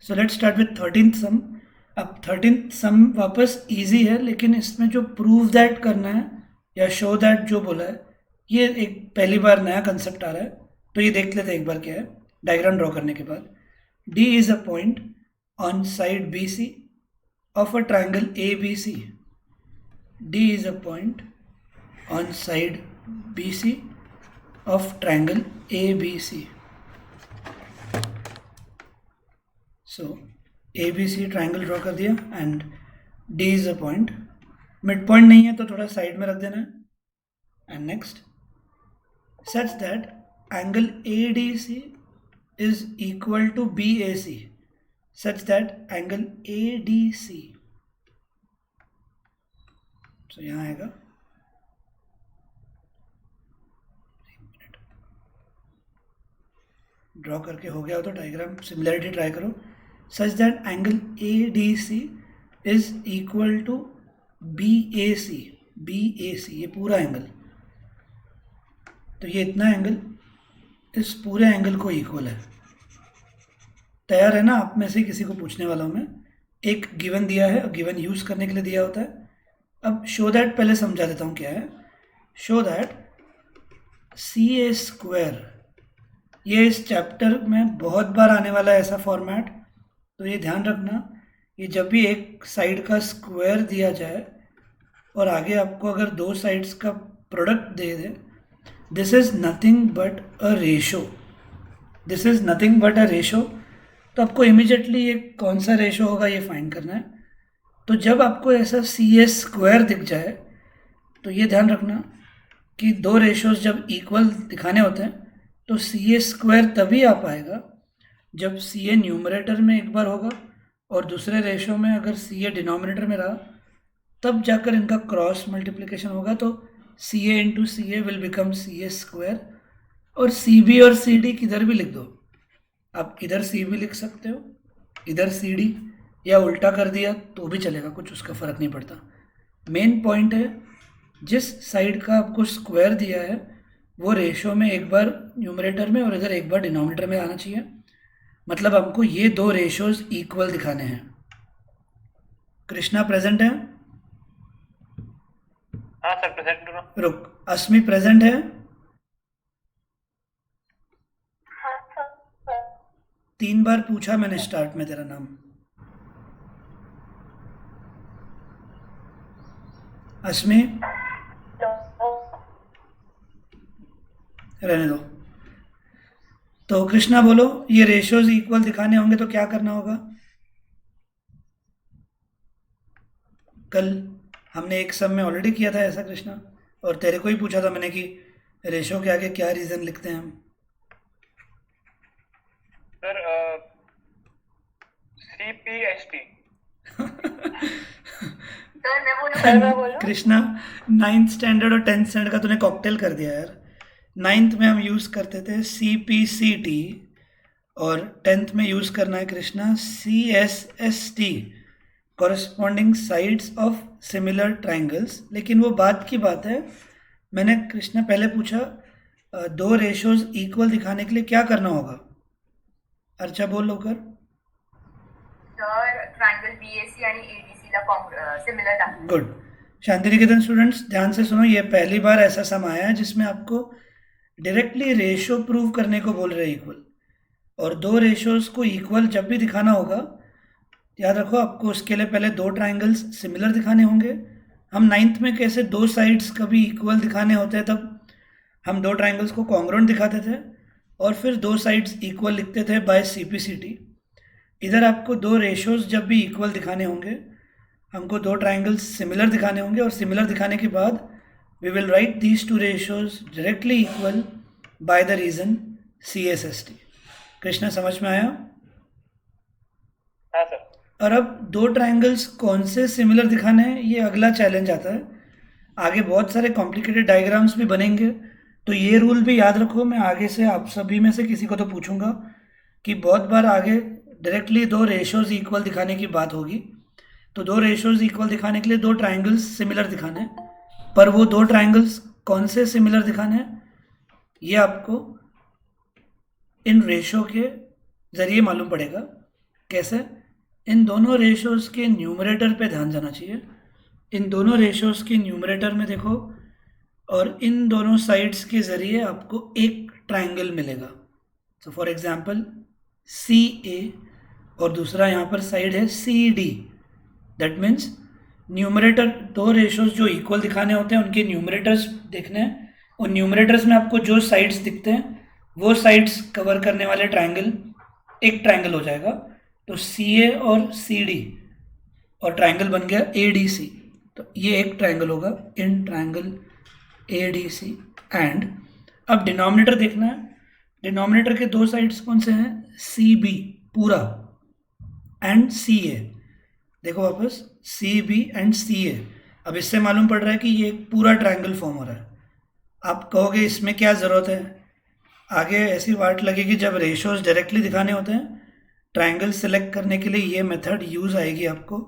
So let's start with 13th सम। अब 13th सम वापस easy है, लेकिन इसमें जो प्रूव दैट करना है या शो दैट जो बोला है, ये एक पहली बार नया कंसेप्ट आ रहा है। तो ये देख लेते हैं एक बार क्या है डायग्राम ड्रॉ करने के बाद। D is a point on side B C of a triangle A B C. D is a point on side B C of triangle A B C. So A B C triangle draw कर दिया and D is a point. Midpoint नहीं है तो थोड़ा side में रख देना है। And next such that angle A D C is equal to B A C, such that angle A D C. So यहाँ आएगा, ड्रॉ करके हो गया हो तो डायग्राम सिमिलरिटी ट्राई करो। Such that angle A D C is equal to B A C. B A C ये पूरा एंगल, तो ये इतना एंगल इस पूरे एंगल को इक्वल है। तैयार है ना? आप में से किसी को पूछने वाला हूँ मैं। एक गिवन दिया है, गिवन यूज़ करने के लिए दिया होता है। अब शो दैट पहले समझा देता हूँ क्या है। Show that C A square, ये इस चैप्टर में बहुत बार आने वाला है ऐसा फॉर्मेट, तो ये ध्यान रखना। ये जब भी एक साइड का स्क्वायर दिया जाए और आगे आपको अगर दो साइड्स का product they they, this is nothing but a ratio. This is nothing but a ratio. तो आपको इमीडिएटली ये कौन सा रेशो होगा ये फाइंड करना है। तो जब आपको ऐसा सी ए स्क्वायर दिख जाए तो ये ध्यान रखना कि दो रेशोज जब इक्वल दिखाने होते हैं तो सी ए स्क्वायर तभी आ पाएगा जब सी ए न्यूमरेटर में एक बार होगा और दूसरे रेशो में अगर सी ए डिनोमिनेटर में रहा, तब जाकर इनका क्रॉस मल्टीप्लिकेशन होगा। तो C A into C A will become C A square. और सी बी और सी डी किधर भी लिख दो, आप इधर सी बी लिख सकते हो, इधर सी डी, या उल्टा कर दिया तो भी चलेगा, कुछ उसका फ़र्क नहीं पड़ता। मेन पॉइंट है जिस साइड का आपको स्क्वायर दिया है वो रेशो में एक बार न्यूमरेटर में और इधर एक बार डिनोमिनेटर में आना चाहिए। मतलब हमको ये दो रेशोज इक्वल दिखाने हैं। कृष्णा प्रेजेंट है? हाँ सर प्रेजेंट हूँ। रुक, अस्मी प्रेजेंट है? हाँ सर। 3 बार पूछा मैंने स्टार्ट में तेरा नाम। अस्मी रहने दो। तो कृष्णा बोलो, ये रेशियोज इक्वल दिखाने होंगे तो क्या करना होगा? कल हमने एक सम में ऑलरेडी किया था ऐसा कृष्णा, और तेरे को ही पूछा था मैंने कि रेशियो के आगे क्या रीज़न लिखते हैं हम। Sir CPST। सर मैं बोलूं? कृष्णा 9th स्टैंडर्ड और 10th स्टैंडर्ड का तूने कॉकटेल कर दिया यार। 9th में हम यूज़ करते थे CPCT और 10th में यूज़ करना है Krishna CSST, corresponding sides of similar triangles. लेकिन वो बात की बात है, मैंने कृष्णा पहले पूछा दो रेशोज इक्वल दिखाने के लिए क्या करना होगा। अर्चा बोल होकर। सर ट्रायंगल बीएसी आणि एडीसी ला सिमिलर टाकू। गुड। शांति निकेतन स्टूडेंट्स ध्यान से सुनो, ये पहली बार ऐसा सम आया है जिसमें आपको डायरेक्टली रेशो प्रूव करने को बोल रहे हैं इक्वल, और दो रेशोज को इक्वल जब भी दिखाना होगा, याद रखो आपको उसके लिए पहले दो ट्राइंगल्स सिमिलर दिखाने होंगे। हम 9th में कैसे दो साइड्स कभी इक्वल दिखाने होते हैं, तब हम दो ट्राइंगल्स को कॉन्ग्रुएंट दिखाते थे और फिर दो साइड्स इक्वल लिखते थे बाय CPCT। इधर आपको दो रेशोज जब भी इक्वल दिखाने होंगे, हमको दो ट्राइंगल्स सिमिलर दिखाने होंगे, और सिमिलर दिखाने के बाद we will write these two ratios directly equal by the reason CSST। Krishna समझ में आया? हाँ सर। और अब दो ट्राइंगल्स कौन से सिमिलर दिखाने हैं, ये अगला चैलेंज आता है। आगे बहुत सारे कॉम्प्लिकेटेड डायग्राम्स भी बनेंगे, तो ये रूल भी याद रखो। मैं आगे से आप सभी में से किसी को तो पूछूंगा कि बहुत बार आगे डायरेक्टली दो रेशोज इक्वल दिखाने की बात होगी, तो दो रेशोज इक्वल दिखाने के लिए दो ट्राइंगल्स सिमिलर दिखाने हैं, पर वो दो ट्राइंगल्स कौन से सिमिलर दिखाने हैं ये आपको इन रेशो के ज़रिए मालूम पड़ेगा। कैसे? इन दोनों रेशोज़ के न्यूमरेटर पे ध्यान जाना चाहिए। इन दोनों रेशोज़ के न्यूमरेटर में देखो, और इन दोनों साइड्स के ज़रिए आपको एक ट्राइंगल मिलेगा। सो फॉर एग्जांपल CA और दूसरा यहाँ पर साइड है CD। दैट मीन्स न्यूमरेटर, दो रेशोज़ जो इक्वल दिखाने होते हैं उनके न्यूमरेटर्स देखने हैं। उन न्यूमरेटर्स में आपको जो साइड्स दिखते हैं वो साइड्स कवर करने वाले ट्राइंगल एक ट्राइंगल हो जाएगा। तो CA और CD और ट्राइंगल बन गया ADC। तो ये एक ट्राइंगल होगा, इन ट्राइंगल ADC। एंड अब डिनोमिनेटर देखना है। डिनोमिनेटर के दो साइड्स कौन से हैं? CB पूरा एंड CA। देखो वापस CB एंड CA। अब इससे मालूम पड़ रहा है कि ये एक पूरा ट्राइंगल फॉर्म हो रहा है। आप कहोगे इसमें क्या ज़रूरत है? आगे ऐसी बात लगेगी जब रेशोज़ डायरेक्टली दिखाने होते हैं, ट्राइंगल सेलेक्ट करने के लिए ये मेथड यूज़ आएगी आपको।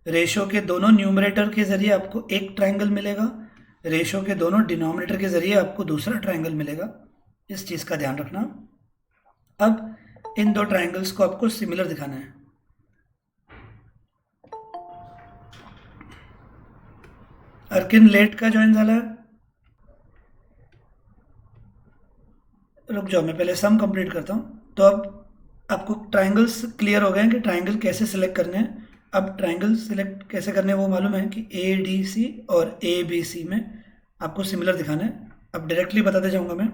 रेशो के दोनों न्यूमरेटर के ज़रिए आपको एक ट्राइंगल मिलेगा, रेशो के दोनों डिनोमिनेटर के ज़रिए आपको दूसरा ट्राइंगल मिलेगा। इस चीज़ का ध्यान रखना। अब इन दो ट्राइंगल्स को आपको सिमिलर दिखाना है। अर्किन लेट का जॉइन झाला है? रुक जाओ, मैं पहले सम कंप्लीट करता हूँ। तो अब आपको ट्राइंगल्स क्लियर हो गए हैं कि ट्राइंगल कैसे सिलेक्ट करने हैं। अब ट्राइंगल सिलेक्ट कैसे करने हैं वो मालूम है कि ADC और ABC में आपको सिमिलर दिखाना है। अब डायरेक्टली बताते जाऊँगा मैं।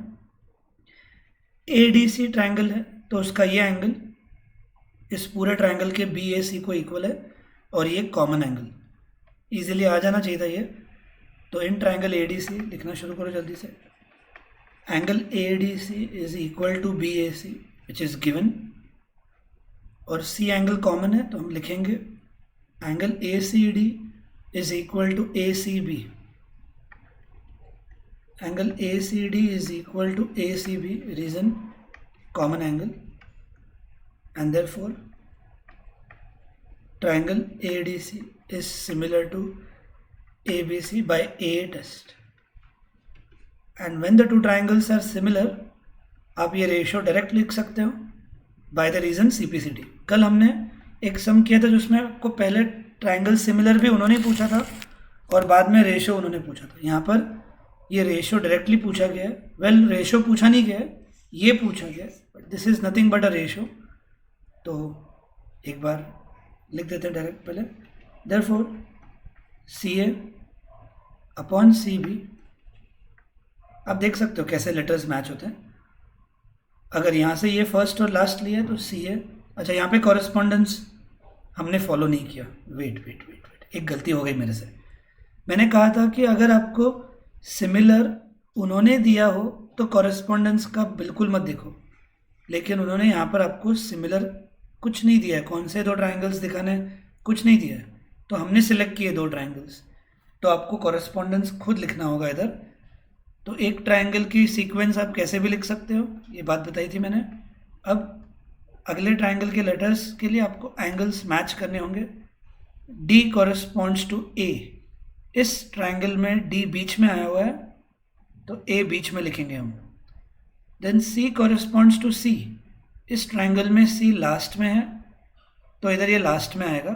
ADC ट्राइंगल है तो उसका ये एंगल इस पूरे ट्राइंगल के BAC को इक्वल है और ये कॉमन एंगल ईजिली आ जाना चाहिए था ये। तो इन ट्राइंगल ADC लिखना शुरू करो जल्दी से। Angle ADC is equal to BAC which is given, और C एंगल कॉमन है तो हम लिखेंगे angle ACD is equal to ACB। Angle ACD is equal to ACB, reason common angle, and therefore triangle ADC is similar to ABC by A test. And when the two triangles are similar, आप ये ratio direct लिख सकते हो bye the reason CPCD। कल हमने एक सम किया था जिसमें आपको पहले ट्राइंगल सिमिलर भी उन्होंने पूछा था और बाद में रेशियो उन्होंने पूछा था। यहाँ पर ये रेशियो डायरेक्टली पूछा गया है। वेल रेशियो पूछा नहीं गया है, ये पूछा गया है, but this is nothing but a ratio. तो एक बार लिख देते हैं डायरेक्ट पहले। Therefore CA upon CB। आप देख सकते हो कैसे लेटर्स मैच होते हैं। अगर यहाँ से ये फर्स्ट और लास्ट लिया तो CA। अच्छा, यहाँ पे कॉरेस्पॉन्डेंस हमने फॉलो नहीं किया। वेट, एक गलती हो गई मेरे से। मैंने कहा था कि अगर आपको सिमिलर उन्होंने दिया हो तो कॉरेस्पॉन्डेंस का बिल्कुल मत देखो, लेकिन उन्होंने यहाँ पर आपको सिमिलर कुछ नहीं दिया है। कौन से दो ट्राइंगल्स दिखाने, कुछ नहीं दिया है, तो हमने सिलेक्ट किए दो ट्राइंगल्स, तो आपको कॉरेस्पॉन्डेंस खुद लिखना होगा इधर। तो एक ट्राइंगल की सीक्वेंस आप कैसे भी लिख सकते हो, ये बात बताई थी मैंने। अब अगले ट्राइंगल के लेटर्स के लिए आपको एंगल्स मैच करने होंगे। D corresponds to A। इस ट्राइंगल में D बीच में आया हुआ है तो A बीच में लिखेंगे हम। Then C corresponds to C। इस ट्राइंगल में C लास्ट में है तो इधर ये लास्ट में आएगा।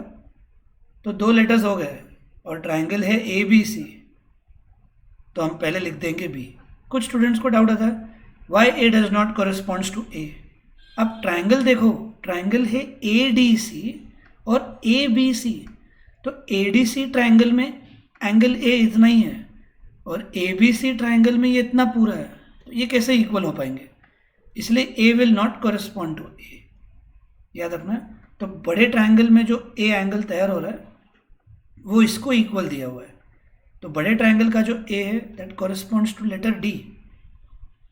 तो दो लेटर्स हो गए और ट्राइंगल है ABC, तो हम पहले लिख देंगे B। कुछ स्टूडेंट्स को डाउट आता है why A does not corresponds to A। अब ट्राइंगल देखो, ट्राइंगल है ADC और ABC, तो ADC ट्राइंगल में एंगल A इतना ही है और ABC ट्राइंगल में ये इतना पूरा है, तो ये कैसे इक्वल हो पाएंगे? इसलिए A will not correspond to A, याद रखना है। तो बड़े ट्राइंगल में जो A एंगल तैयार हो रहा है वो इसको इक्वल दिया हुआ है, तो बड़े ट्राइंगल का जो A है that corresponds to letter D।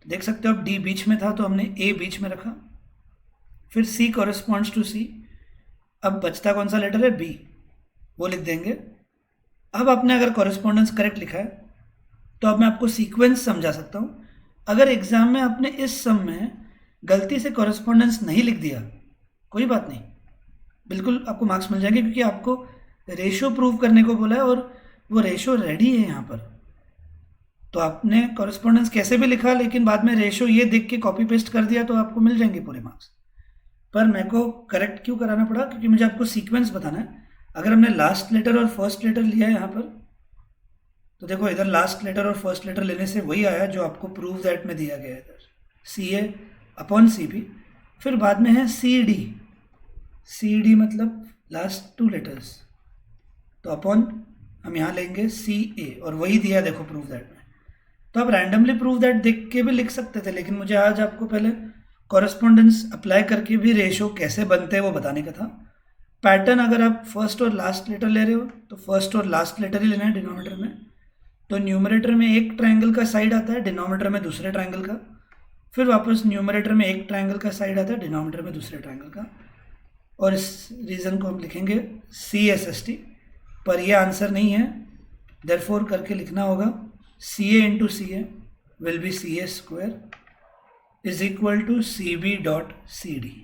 देख सकते हो अब D बीच में था तो हमने A बीच में रखा। फिर C कॉरेस्पॉन्ड्स टू C। अब बचता कौन सा लेटर है? B, वो लिख देंगे। अब आपने अगर कॉरेस्पॉन्डेंस करेक्ट लिखा है तो अब मैं आपको सीक्वेंस समझा सकता हूँ। अगर एग्जाम में आपने इस सम में गलती से कॉरेस्पॉन्डेंस नहीं लिख दिया, कोई बात नहीं, बिल्कुल आपको मार्क्स मिल जाएंगे, क्योंकि आपको रेशियो प्रूव करने को बोला है और वो रेशियो रेडी है यहाँ पर। तो आपने कॉरेस्पॉन्डेंस कैसे भी लिखा लेकिन बाद में रेशियो ये देख के कॉपी पेस्ट कर दिया तो आपको मिल जाएंगे पूरे मार्क्स। पर मेरे को करेक्ट क्यों कराना पड़ा, क्योंकि मुझे आपको सीक्वेंस बताना है। अगर हमने लास्ट लेटर और फर्स्ट लेटर लिया है यहाँ पर, तो देखो इधर लास्ट लेटर और फर्स्ट लेटर लेने से वही आया जो आपको प्रूव दैट में दिया गया है इधर, सी ए अपॉन सी बी। फिर बाद में है सी डी, सी डी मतलब लास्ट टू लेटर्स, तो अपॉन हम यहाँ लेंगे सी ए, और वही दिया देखो प्रूव दैट में। तो आप रैंडमली प्रूव दैट देख के भी लिख सकते थे, लेकिन मुझे आज आपको पहले कॉरेस्पॉन्डेंस अप्लाई करके भी रेशो कैसे बनते हैं वो बताने का था। पैटर्न, अगर आप फर्स्ट और लास्ट लेटर ले रहे हो तो फर्स्ट और लास्ट लेटर ही लेना है डिनोमिनेटर में। तो न्यूमरेटर में एक ट्रायंगल का साइड आता है, डिनोमिनेटर में दूसरे ट्रायंगल का। फिर वापस न्यूमरेटर में एक ट्रायंगल का साइड आता है, डिनोमिनेटर में दूसरे ट्रायंगल का। और इस रीज़न को हम लिखेंगे सी एस एस टी, पर ये आंसर नहीं है, देयरफॉर करके लिखना होगा C A into C A will be C A square is equal to C B dot C D,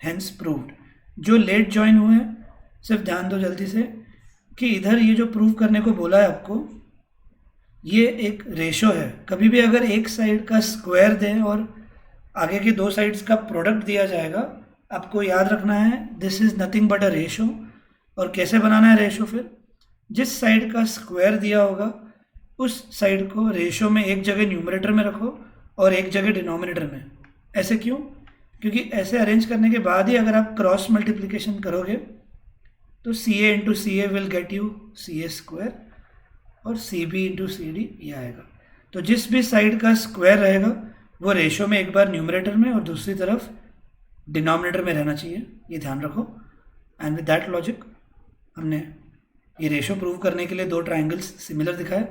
hence proved. जो लेट ज्वाइन हुए हैं सिर्फ ध्यान दो जल्दी से कि इधर ये जो प्रूव करने को बोला है आपको, ये एक रेशो है। कभी भी अगर एक साइड का स्क्वायर दें और आगे के दो साइड्स का प्रोडक्ट दिया जाएगा, आपको याद रखना है this is nothing but a ratio. और कैसे बनाना है रेशो, फिर जिस साइड का स्क्वायर दिया होगा उस साइड को रेशो में एक जगह न्यूमरेटर में रखो और एक जगह डिनोमिनेटर में। ऐसे क्यों? क्योंकि ऐसे अरेंज करने के बाद ही अगर आप क्रॉस मल्टीप्लिकेशन करोगे तो C A into C A will get you C A square, और C B into C D ये आएगा। तो जिस भी साइड का स्क्वायर रहेगा वो रेशो में एक बार न्यूमरेटर में और दूसरी तरफ डिनोमिनेटर में रहना चाहिए, ये ध्यान रखो। एंड विद दैट लॉजिक हमने ये रेशो प्रूव करने के लिए दो ट्राइंगल्स सिमिलर दिखाए,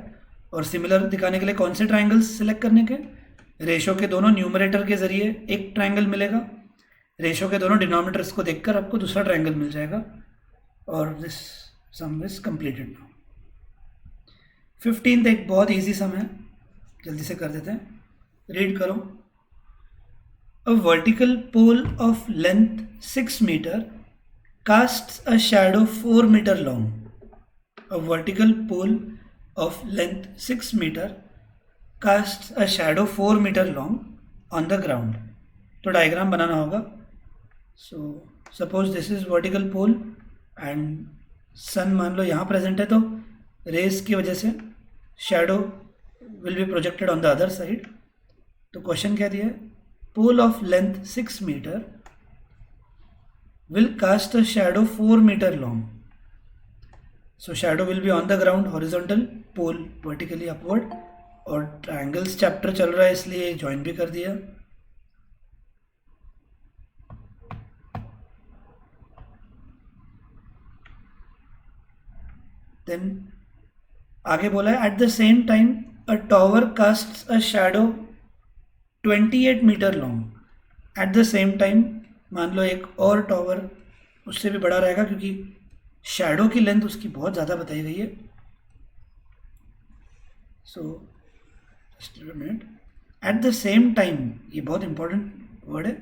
और सिमिलर दिखाने के लिए कौन से ट्राइंगल्स सिलेक्ट करने के, रेशो के दोनों न्यूमरेटर के ज़रिए एक ट्राइंगल मिलेगा, रेशो के दोनों डिनोमिनेटर्स को देखकर आपको दूसरा ट्राइंगल मिल जाएगा, और this some is completed now. 15th एक बहुत इजी सम है, जल्दी से कर देते हैं, रीड करो। A vertical pole of length 6 metre casts a shadow 4 meter long. A vertical pole of length 6 meter casts a shadow 4 meter long on the ground. तो डायग्राम बनाना होगा। So suppose this is vertical pole and sun मान लो यहाँ present है, तो race की वजह से shadow will be projected on the other side. तो क्वेश्चन क्या दिया है, pole of length 6 metre will cast a shadow 4 meter long. So shadow will be on the ground, horizontal, pole vertically upward, और triangles chapter चल रहा है इसलिए join भी कर दिया। देन आगे बोला है at the same time a tower casts a shadow 28 metre long. At the same time मान लो एक और टॉवर उससे भी बड़ा रहेगा, क्योंकि शैडो की लेंथ उसकी बहुत ज़्यादा बताई गई है। So just a minute, at the same time ये बहुत इंपॉर्टेंट वर्ड है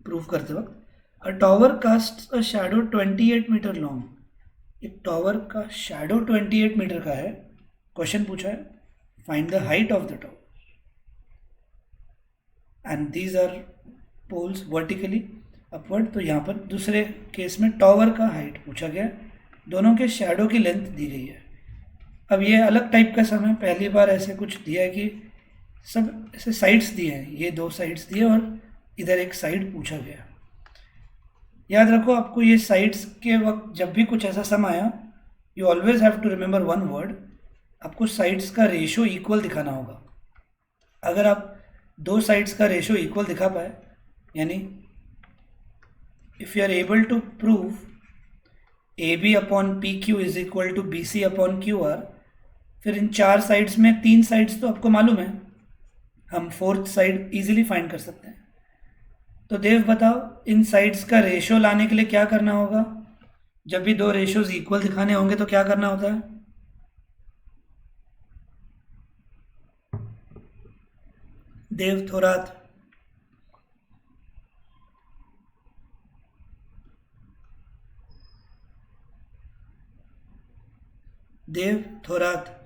प्रूफ करते वक्त। A tower cast a shadow 28 metre long. एक टॉवर का शैडो 28 मीटर का है। क्वेश्चन पूछा है find the height of the tower, and these are poles vertically upward. तो यहाँ पर दूसरे केस में टॉवर का हाइट पूछा गया, दोनों के शैडो की लेंथ दी गई है। अब ये अलग टाइप का सम है, पहली बार ऐसे कुछ दिया है कि सब ऐसे साइड्स दिए हैं, ये दो साइड्स दिए और इधर एक साइड पूछा गया। याद रखो आपको ये साइड्स के वक्त जब भी कुछ ऐसा सम आया, you always have to remember one word, आपको साइड्स का रेशो इक्वल दिखाना होगा। अगर आप दो साइड्स का रेशो इक्वल दिखा पाए, यानी if you are able to prove A B upon P Q is equal to B C upon Q R, फिर इन चार साइड्स में तीन साइड्स तो आपको मालूम है, हम फोर्थ साइड इजीली फाइंड कर सकते हैं। तो देव बताओ इन साइड्स का रेशो लाने के लिए क्या करना होगा? जब भी दो रेशोज इक्वल दिखाने होंगे तो क्या करना होता है? देव थोरात, देव थोरात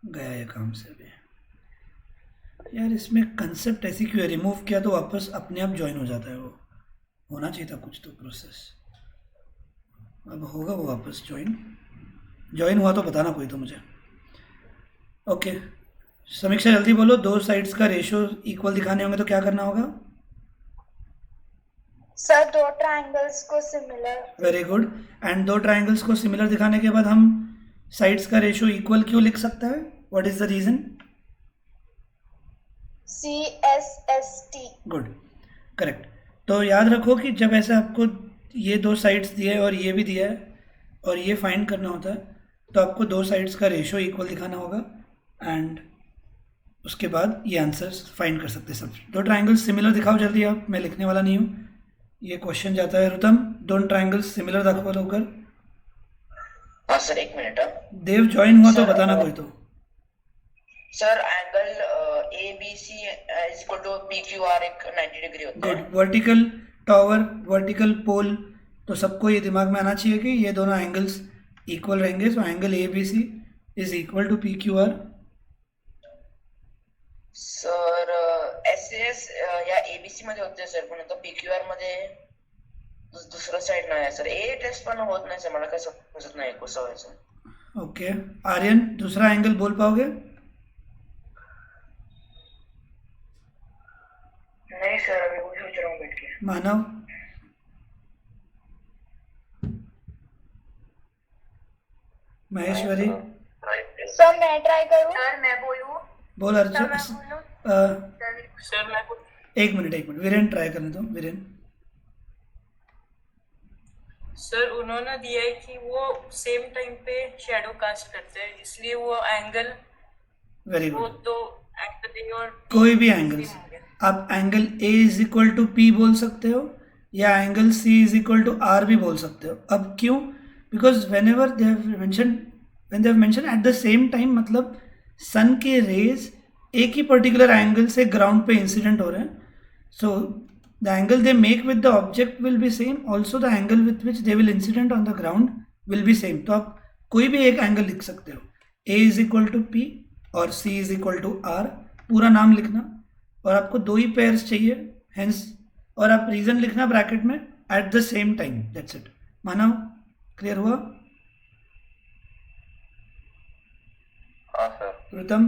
गया ये काम से भी। यार इसमें कंसेप्ट ऐसी क्यों है, रिमूव किया तो वापस अपने आप ज्वाइन हो जाता है, वो होना चाहिए था कुछ तो प्रोसेस। अब होगा वो वापस ज्वाइन हुआ तो बताना कोई तो मुझे। ओके समीक्षा जल्दी बोलो, दो साइड्स का रेशियो इक्वल दिखाने होंगे तो क्या करना होगा? सर दो ट्रायंगल्स को सिमिलर। Very good. एंड दो ट्राइंगल्स को सिमिलर दिखाने के बाद हम साइड्स का रेशियो इक्वल क्यों लिख सकते हैं? What is the reason? CSST। Good, correct. तो याद रखो कि जब ऐसे आपको ये दो साइड्स दिए और ये भी दिया है और ये फाइंड करना होता है तो आपको दो साइड्स का रेशियो इक्वल दिखाना होगा एंड उसके बाद ये आंसर्स फाइंड कर सकते हैं सब। दो ट्राइंगल्स सिमिलर दिखाओ जल्दी, आप, मैं लिखने वाला नहीं हूँ, ये क्वेश्चन जाता है। रुतम, दोन ट्राइंगल्स सिमिलर दाखवा लवकर। हाँ सर, एक मिनिट। देव ज्वाइन हुआ तो सर, बताना कोई तो। Sir angle ABC is equal to PQR एक 90 डिग्री होता है। Good. Vertical tower, vertical pole, तो सबको ये दिमाग में आना चाहिए कि ये दोनों एंगल्स इक्वल रहेंगे। So angle ABC is equal to PQR। Sir SAS या ABC मध्ये होते सर, पण आता PQR मध्ये दुसरं साइड नाही आहे सर। ए टेस्ट पण होत नाही सर, मला काय समजत नाही कसं व्हायचं। ओके आर्यन, दूसरा एंगल बोल पाओगे? नहीं सर, अभी वही सोच रहा हूँ बैठ के। मानव, महेश्वरी, सर मैं ट्राई करूं? सर मैं बोलूं? बोल अर्जुन। सर मैं एक मिनट वीरेन ट्राई करने दो। वीरेन, सर उन्होंने दिया है कि वो सेम टाइम पे शैडो कास्ट करते हैं, इसलिए वो एंगल वेरी वो गुड। तो एंगल ए और कोई भी एंगल्स, आप angle A is equal to P बोल सकते हो या angle C is equal to R भी बोल सकते हो। अब क्यों? Because whenever they have mention at the same time, मतलब सन के रेज एक ही पर्टिकुलर एंगल से ग्राउंड पे इंसिडेंट हो रहे हैं। So the angle they make with the object will be same, also the angle with which they will incident on the ground will be same. तो आप कोई भी एक एंगल लिख सकते हो, ए इज इक्वल टू पी और सी इज इक्वल टू आर, पूरा नाम लिखना, और आपको दो ही पेयर्स चाहिए हेंस, और आप रीजन लिखना ब्रैकेट में eight the same time, that's it. Manav, clear हुआ? हाँ सर। रुतम,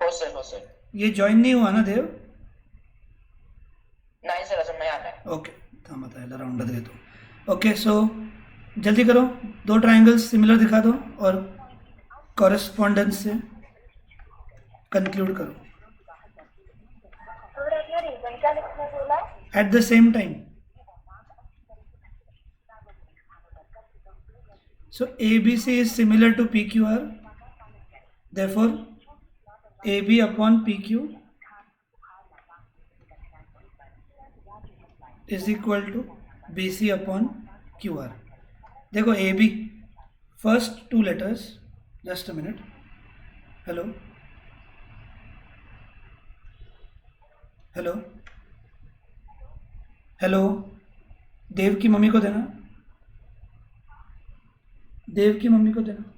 हो सर। ये ज्वाइन नहीं हुआ ना देव? नाही सर, अजून नाही आलाय। ओके थांबा याला राउंड देतो। ओके सो जल्दी करो, दो ट्राइंगल्स सिमिलर दिखा दो और कॉरेस्पॉन्डेंस से कंक्लूड करो और अपना रीजन क्या लिखना बोला? Eight the same time. So ABC is similar to PQR, therefore AB upon PQ is equal to BC upon QR. देखो AB first two letters, just a minute, hello, देव की mummy को देना, देव की मम्मी को देना।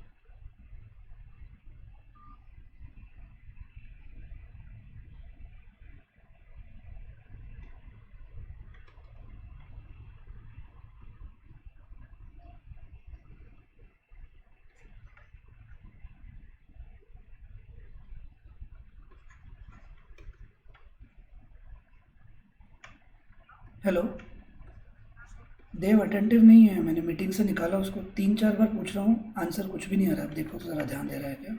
हेलो, देव attentive नहीं है, मैंने मीटिंग से निकाला उसको, 3-4 बार पूछ रहा हूँ, आंसर कुछ भी नहीं आ रहा। आप देखो तो ज़रा ध्यान दे रहा है क्या?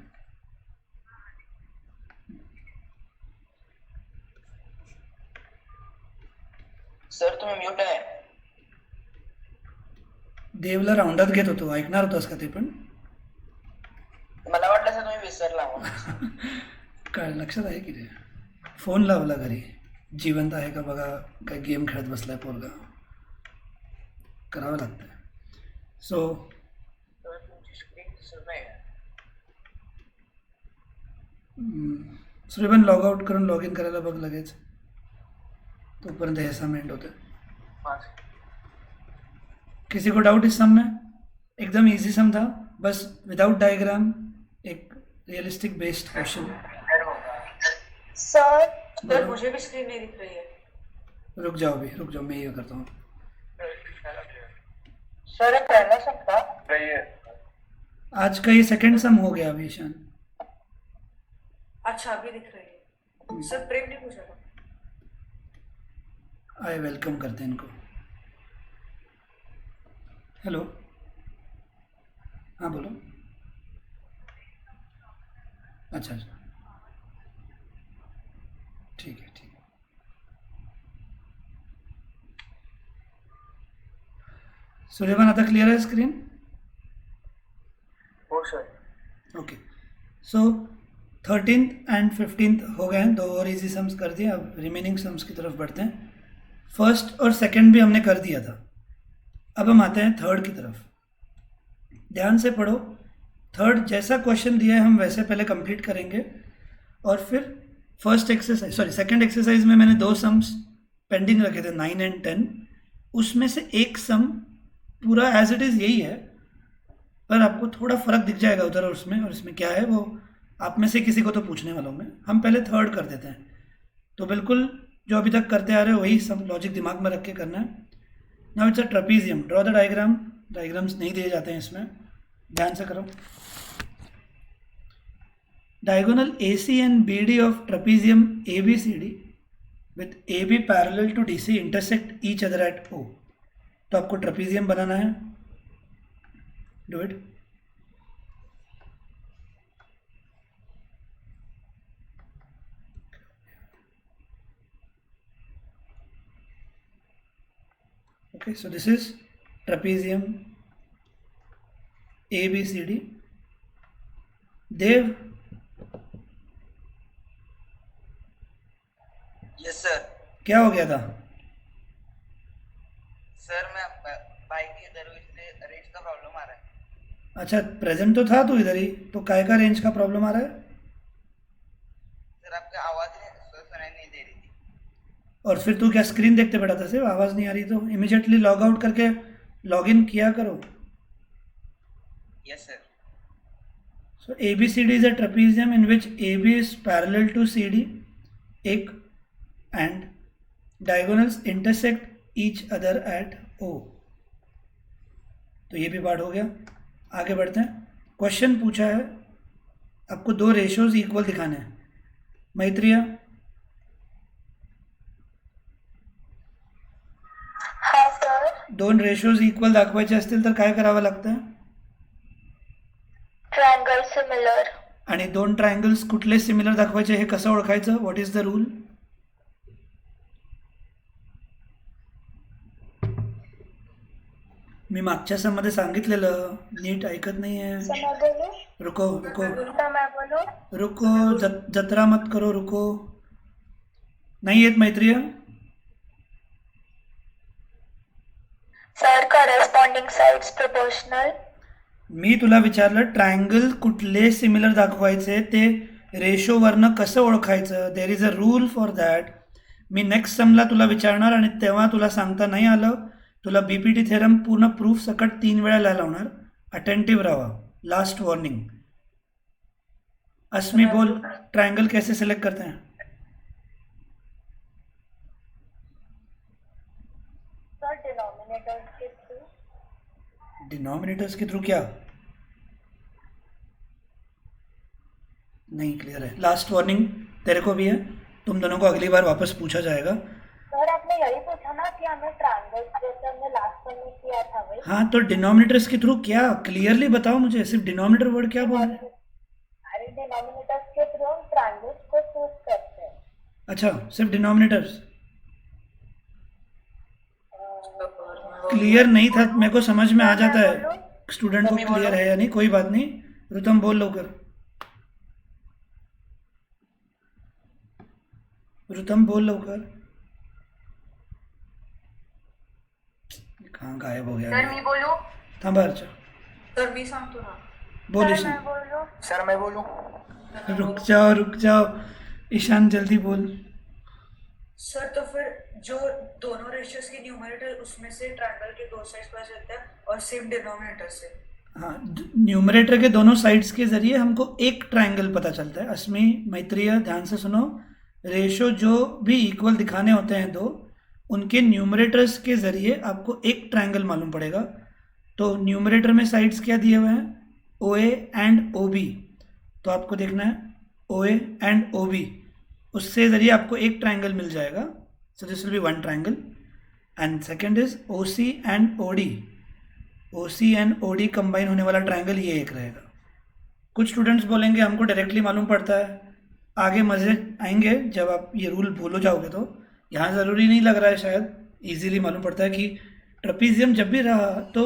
सर तुम्ही म्यूट आहे। देवला राऊंडात घेत होतो, ऐकणार होतास का ते पण? मला वाटलं सर तुम्ही विसरला म्हणून। काय लक्षात आहे की रे? फोन लावला घरी, जिवंत आहे का बघा, काय गेम खेळत बसलाय पोरगा, करावं लागतं। सो सर तुमची स्क्रीन दिसत नाही आहे। सुरेबन लॉग आउट करून लॉग इन करायला बघ लगेच, तोपर्यंत हे असाइनमेंट होतं। हाँ। किसी को डाउट इस सम में? एकदम इजी सम था, बस विदाउट डायग्राम, एक रियलिस्टिक बेस्ड क्वेश्चन। ऐड होगा। सर सर मुझे भी स्क्रीन नहीं दिख रही है। रुक जाओ भी, रुक जाओ, मैं ये करता हूँ। सर ये पहला सम था। आज का ये सेकंड सम हो गया अभी ईशान। अच्छा अभी दिख रही है। सर प्रेम नहीं पूछा था। आए वेलकम करते हैं इनको। हेलो, हाँ बोलो। अच्छा अच्छा, ठीक है ठीक है। सुलेमान आता क्लियर है स्क्रीन? हो sir. Okay, so 13th and 15th हो गए हैं, 2 और इजी सम्स कर दिए। अब रिमेनिंग सम्स की तरफ बढ़ते हैं। फर्स्ट और सेकंड भी हमने कर दिया था, अब हम आते हैं थर्ड की तरफ। ध्यान से पढ़ो। थर्ड जैसा क्वेश्चन दिया है हम वैसे पहले कंप्लीट करेंगे, और फिर सेकंड एक्सरसाइज में मैंने 2 सम्स पेंडिंग रखे थे, 9 एंड 10। उसमें से एक सम पूरा एज इट इज़ यही है, पर आपको थोड़ा फ़र्क दिख जाएगा उधर और उसमें, और इसमें क्या है वो आप में से किसी को तो पूछने वाला हूँ मैं। हम पहले थर्ड कर देते हैं, तो बिल्कुल जो अभी तक करते आ रहे हो वही सब लॉजिक दिमाग में रख के करना है। Now it's a trapezium, draw the diagram. Diagrams नहीं दिए जाते हैं इसमें, ध्यान से करो। Diagonal AC and BD of trapezium ABCD with AB parallel to DC intersect each other at O। तो आपको ट्रेपीजियम बनाना है, do it. Okay, so this is trapezium ABCD. Dev, yes sir. क्या हो गया था? सर मैं बाइक इधर हूँ इसलिए रेंज का प्रॉब्लम आ रहा है। अच्छा, प्रेजेंट तो था तू इधर ही, तो काय का रेंज का प्रॉब्लम आ रहा है? सर आपकी आवाज सुनाई नहीं दे रही थी। और फिर तू क्या स्क्रीन देखते बैठा था? सिर्फ आवाज़ नहीं आ रही तो इमीडिएटली लॉग आउट करके लॉग इन किया करो। Yes sir. So ABCD is a trapezium in which AB is parallel to CD, एक, and diagonals intersect each other at O। तो ये भी पार्ट हो गया। आगे बढ़ते हैं। क्वेश्चन पूछा है आपको 2 रेशोज इक्वल दिखाने हैं। मैत्रिया, हाँ सर 2 रेशोज इक्वल दाखवायचे असतील तर काय करावं लागतं? ट्रायंगल सिमिलर आणि 2 ट्रायंगल्स कुठले सिमिलर दाखवायचे हे कसं ओळखायचं? What is the rule? मी मागच्या सममध्ये सांगितलेलं, नीट ऐकत नाहीये। सर मैं बोलूं? रुको रुको सर मैं बोलूं? रुको, जत्रा मत करो, रुको। नहीं येत मैत्रिय? Sir corresponding sides proportional. मी तुला विचारलं ट्रायंगल कुठले सिमिलर दाखवायचे, ते रेशोवरनं कसं ओळखायचं? There is a rule for that. मी नेक्स्ट समला तुला विचारणार आणि तेव्हा तुला सांगता नाही आलं, तुला BPT थेरम पूर्ण प्रूफ सकट 3 वेळा लिहायला होणार। अटेंटिव्ह राहा, लास्ट वार्निंग। अस्मी बोल, ट्रायंगल कैसे सिलेक्ट करते हैं? सर डिनोमिनेटर्स के थ्रू। डिनोमिनेटर्स के थ्रू क्या? नहीं क्लियर है। लास्ट वार्निंग तेरे को भी है, तुम दोनों को अगली बार वापस पूछा जाएगा। सर आपने यही पूछा ना कि हमें ट्रायंगल्स जैसे हमने लास्ट टाइम में किया था वही। हाँ, तो डिनोमिनेटर्स के थ्रू क्या? क्लियरली बताओ मुझे, सिर्फ डिनोमिनेटर वर्ड क्या बोल रहे हैं? अरे डिनोमिनेटर्स के थ्रू हम ट्रायंगल्स को चूज करते हैं। अच्छा, सिर्फ डिनोमिनेटर्स। क्लियर नहीं था, मेरे को समझ में आ जाता है स्टूडेंट को क्लियर है या नहीं, कोई बात नहीं। रुतम बोल लो कर, रुतम बोल लो कर। कहाँ गायब हो गया? सर मी बोलू? थांबा अर्चा, सर मी सांगतो ना। बोल सर ईशान। मैं बोलूं? सर मैं बोलूं? रुक जाओ ईशान, जल्दी बोल। सर तो फिर जो दोनों रेशियोज के न्यूमरेटर उसमें से ट्रायंगल के 2 साइड्स पता चलता है और सेम डिनोमिनेटर से। हाँ, न्यूमरेटर के दोनों साइड्स के जरिए हमको एक ट्रायंगल पता चलता है। अस्मी, मैत्रिय, ध्यान से सुनो। रेशो जो भी इक्वल दिखाने होते हैं दो, उनके न्यूमरेटर्स के ज़रिए आपको एक ट्रायंगल मालूम पड़ेगा। तो न्यूमरेटर में साइड्स क्या दिए हुए हैं, ओ ए एंड ओ बी, तो आपको देखना है ओ ए एंड ओ बी, उससे ज़रिए आपको एक ट्रायंगल मिल जाएगा। So this will be one triangle. And second is O C and O D, O C and O D combine होने वाला ट्रायंगल ये एक रहेगा। कुछ स्टूडेंट्स बोलेंगे हमको डायरेक्टली मालूम पड़ता है, आगे मज़े आएंगे जब आप ये रूल भूलो जाओगे। तो यहाँ ज़रूरी नहीं लग रहा है, शायद इजीली मालूम पड़ता है कि ट्रेपीजियम जब भी रहा तो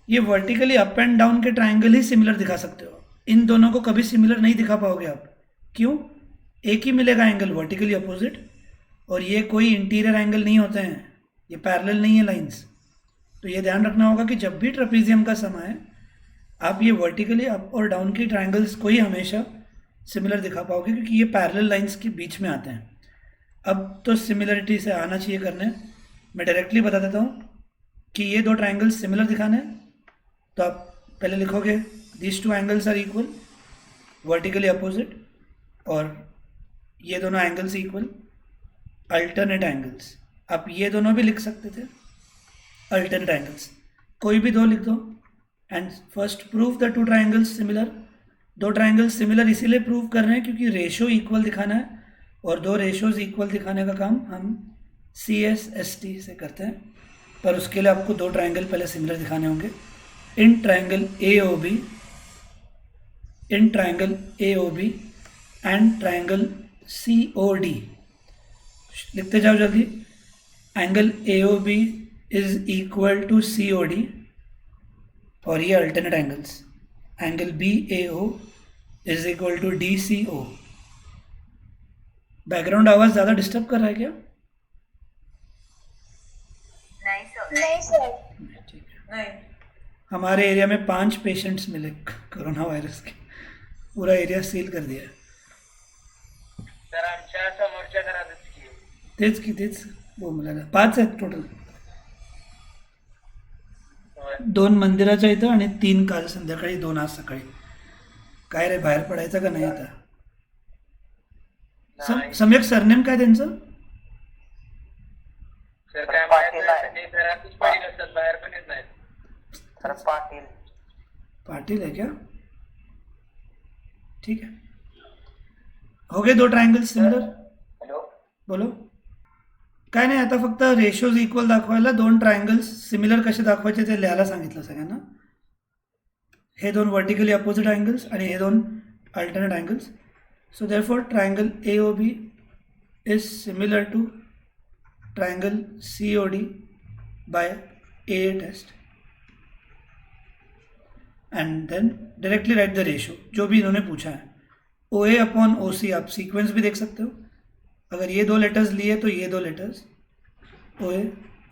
ये वर्टिकली अप एंड डाउन के ट्रायंगल ही सिमिलर दिखा सकते हो, इन दोनों को कभी सिमिलर नहीं दिखा पाओगे आप। क्यों? एक ही मिलेगा एंगल वर्टिकली अपोजिट, और ये कोई इंटीरियर एंगल नहीं होते हैं, ये पैरेलल नहीं है लाइंस। तो ये ध्यान रखना होगा कि जब भी ट्रेपीजियम का सम है, आप ये वर्टिकली अप और डाउन की ट्रायंगल्स को ही हमेशा सिमिलर दिखा पाओगे, क्योंकि ये पैरेलल लाइंस के बीच में आते हैं। अब तो सिमिलरिटी से आना चाहिए करने, मैं डायरेक्टली बता देता हूँ कि ये दो ट्रायंगल्स सिमिलर दिखाने हैं। तो आप पहले लिखोगे these two angles are equal vertically opposite, और ये दोनों एंगल्स इक्वल अल्टरनेट एंगल्स। आप ये दोनों भी लिख सकते थे अल्टरनेट एंगल्स, कोई भी दो लिख दो। And first prove the two triangles similar. दो ट्रायंगल्स सिमिलर इसीलिए प्रूव कर रहे हैं क्योंकि रेशो इक्वल दिखाना है, और दो रेशोज इक्वल दिखाने का काम हम CSST से करते हैं। पर उसके लिए आपको दो ट्रायंगल पहले सिमिलर दिखाने होंगे। In triangle AOB, in triangle AOB and triangle COD। लिखते जाओ जल्दी। Angle AOB is equal to COD, और ये alternate angles. Angle BAO is equal to DCO। Background आवाज ज़्यादा डिस्टर्ब कर रहा है क्या? नहीं सर। नहीं सर। ठीक है। नहीं। हमारे एरिया में 5 पेशेंट्स मिले कोरोना वायरस के, पूरा एरिया सील कर दिया। सर आमच्या समोरच्या घरातच की. तेच बोंबलायला 5 आहेत टोटल, होय. 2 मंदिराच्या इथं आणि 3 काल संध्याकाळी, 2 आज सकाळी। काय रे, बाहेर पडायचं का नाही आता? नाही. सम्यक सरनेम काय त्यांचं? सर काय माहित नाही, ते घरातच पडीक असतात, बाहेर पण येत नाहीत. सर पाटील. पाटिल है क्या? ठीक है, हो गए 2 ट्रायंगल्स सिमिलर। हॅलो. बोलो. काय नाही, आता फक्त रेशोज इक्वल दाखवायला 2 ट्रायंगल्स सिमिलर कसे दाखवायचे ते लिहायला सांगितलं सगळ्यांना। हे 2 वर्टिकली अपोजिट अँगल्स आणि हे 2 alternate angles. So therefore triangle AOB is similar to triangle COD by AA test. And then directly write the ratio जो भी इन्होंने पूछा है। OA अपॉन OC, आप सीक्वेंस भी देख सकते हो। अगर ये 2 लेटर्स लिए तो ये 2 लेटर्स OA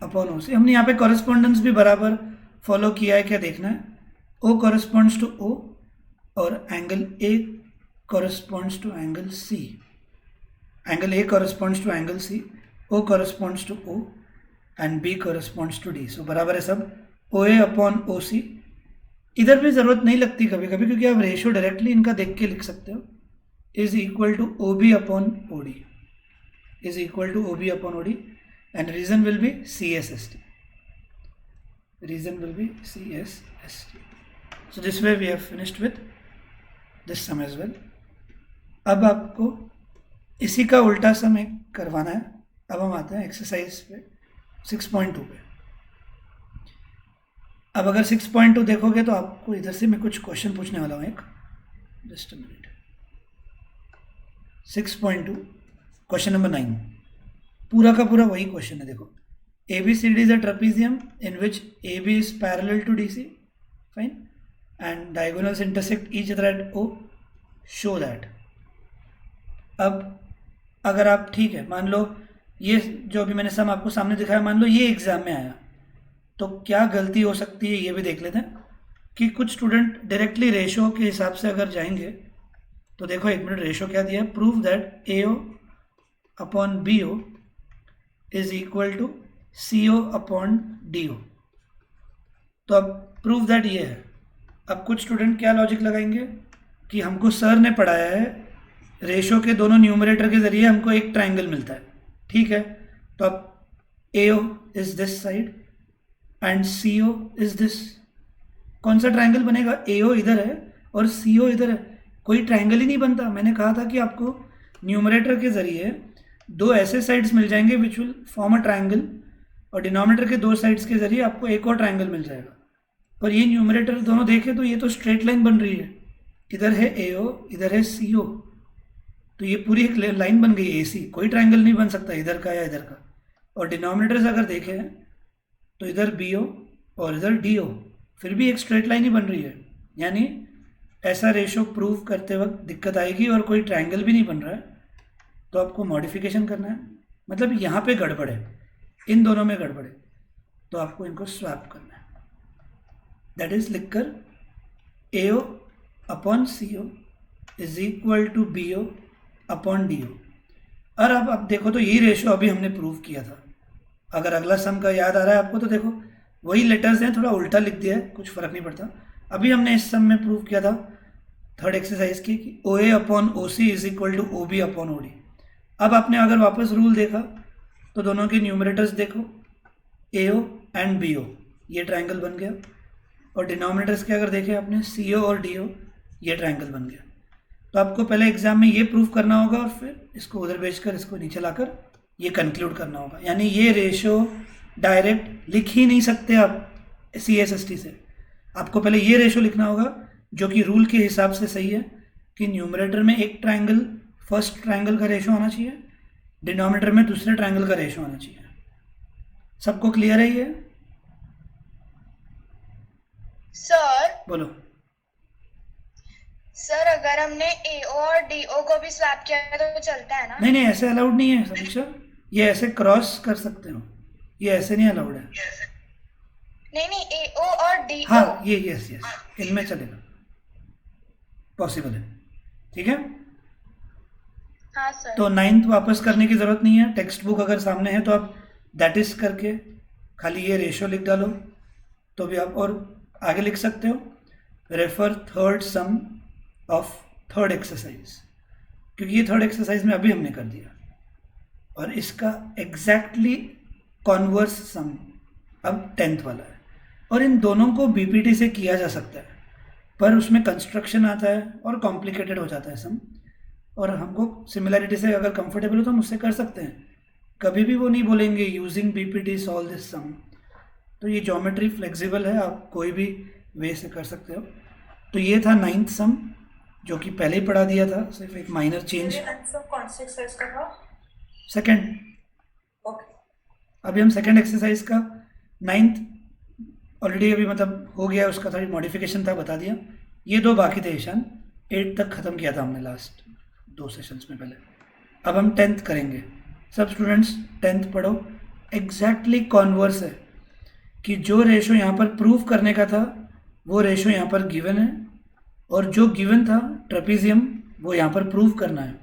अपॉन OC। हमने यहाँ पे कॉरेस्पॉन्डेंस भी बराबर फॉलो किया है, क्या देखना है। O कॉरेस्पॉन्ड्स टू O और angle A corresponds to angle C। Angle A corresponds to angle C, O corresponds to O and B corresponds to D। So बराबर है सब OA अपॉन OC। इधर भी ज़रूरत नहीं लगती कभी कभी, क्योंकि आप रेशो डायरेक्टली इनका देख के लिख सकते हो। Is equal to OB upon OD, is equal to OB upon OD, and reason will be CSST, reason will be CSST। So this way we have finished with this sum as well. अब आपको इसी का उल्टा सम एक करवाना है। अब हम आते हैं एक्सरसाइज पे 6.2 पे। अब अगर 6.2 देखोगे तो आपको इधर से मैं कुछ क्वेश्चन पूछने वाला हूँ एक, just a minute. 6.2 question number 9, पूरा का पूरा वही क्वेश्चन है। देखो, ABCD is a trapezium in which AB is parallel to DC, fine, and diagonals intersect each other at O, show that. अब अगर आप, ठीक है, मान लो ये जो अभी मैंने सम आपको सामने दिखाया, मान लो ये एग्जाम में आया, तो क्या गलती हो सकती है ये भी देख लेते हैं। कि कुछ स्टूडेंट डायरेक्टली रेशो के हिसाब से अगर जाएंगे तो देखो, 1 मिनट, रेशो क्या दिया है, prove that AO upon BO is equal to CO upon DO। तो अब प्रूव दैट ये है। अब कुछ स्टूडेंट क्या लॉजिक लगाएंगे कि हमको सर ने पढ़ाया है रेशो के दोनों न्यूमरेटर के ज़रिए हमको एक ट्राइंगल मिलता है, ठीक है। तो अब AO is this side and CO is this. कौन सा ट्राइंगल बनेगा? AO इधर है और CO इधर है, कोई ट्राइंगल ही नहीं बनता। मैंने कहा था कि आपको न्यूमरेटर के ज़रिए दो ऐसे साइड्स मिल जाएंगे which will form a triangle, और डिनोमिनेटर के दो साइड्स के ज़रिए आपको एक और ट्राइंगल मिल जाएगा। पर ये न्यूमरेटर दोनों देखें तो ये तो स्ट्रेट लाइन बन रही है, इधर है AO, इधर है CO, तो ये पूरी एक लाइन बन गई AC। कोई ट्राइंगल नहीं बन सकता इधर का या इधर का। और डिनोमिनेटर्स अगर देखें तो इधर BO और इधर DO, फिर भी एक स्ट्रेट लाइन ही बन रही है। यानी ऐसा रेशो प्रूव करते वक्त दिक्कत आएगी और कोई ट्राइंगल भी नहीं बन रहा है, तो आपको मॉडिफिकेशन करना है। मतलब यहाँ पे गड़बड़ है, इन दोनों में गड़बड़ है, तो आपको इनको स्वैप करना है। दैट इज लिखकर AO upon CO is equal to BO upon DO। और अब देखो तो यही रेशो अभी हमने प्रूव किया था। अगर अगला सम का याद आ रहा है आपको तो देखो वही लेटर्स हैं, थोड़ा उल्टा लिख दिया है, कुछ फ़र्क नहीं पड़ता। अभी हमने इस सम में प्रूव किया था थर्ड एक्सरसाइज की कि OA upon OC is equal to OB upon OD। अब आपने अगर वापस रूल देखा तो दोनों के न्यूमरेटर्स देखो, AO एंड BO, ये ट्राइंगल बन गया। और डिनोमिनेटर्स के अगर देखें आपने CO और DO, ये ट्राइंगल बन गया। तो आपको पहले एग्जाम में ये प्रूव करना होगा और फिर इसको उधर भेजकर इसको नीचे लाकर ये कंक्लूड करना होगा। यानी ये रेशो डायरेक्ट लिख ही नहीं सकते आप CSST से। आपको पहले ये रेशो लिखना होगा जो कि रूल के हिसाब से सही है कि न्यूमरेटर में एक ट्राइंगल, फर्स्ट ट्राइंगल का रेशो आना चाहिए, डिनोमिनेटर में दूसरे ट्राइंगल का रेशो आना चाहिए। सबको क्लियर है ये? सर बोलो। सर अगर हमने AO और DO को भी स्वैप किया है तो चलता है ना? नहीं नहीं, ऐसे अलाउड नहीं है समीक्षा, ये ऐसे क्रॉस कर सकते हो, ये ऐसे नहीं अलाउड है। नहीं AO और DO। हाँ ये यस इनमें चलेगा, पॉसिबल है, ठीक है। हाँ सर। तो 9th वापस करने की ज़रूरत नहीं है, टेक्स्ट बुक अगर सामने है तो आप दैट इज करके खाली ये रेशो लिख डालो तो भी आप, और आगे लिख सकते हो refer third some of third exercise, क्योंकि ये थर्ड एक्सरसाइज में अभी हमने कर दिया और इसका एग्जैक्टली कॉन्वर्स सम अब 10th वाला है। और इन दोनों को BPT से किया जा सकता है, पर उसमें कंस्ट्रक्शन आता है और कॉम्प्लिकेटेड हो जाता है सम, और हमको सिमिलैरिटी से अगर कंफर्टेबल हो तो हम उससे कर सकते हैं। कभी भी वो नहीं बोलेंगे यूजिंग BPT सॉल्व दिस सम। तो ये ज्योमेट्री फ्लेक्सिबल है, आप कोई भी वे से कर सकते हो। तो ये था 9th सम जो कि पहले ही पढ़ा दिया था, सिर्फ एक माइनर चेंज। कौन से एक्सरसाइज का था? सेकंड। ओके। अभी हम सेकंड एक्सरसाइज का 9th ऑलरेडी अभी मतलब हो गया, उसका थोड़ी मॉडिफिकेशन था, बता दिया। ये दो बाकी थे ईशान, 8 तक ख़त्म किया था हमने लास्ट 2 सेशंस में पहले। अब हम 10th करेंगे। सब स्टूडेंट्स 10th पढ़ो, एग्जैक्टली कॉन्वर्स है कि जो रेशो यहाँ पर प्रूव करने का था वो रेशो यहाँ पर गिवन है, और जो गिवन था ट्रेपीजियम वो यहाँ पर प्रूव करना है।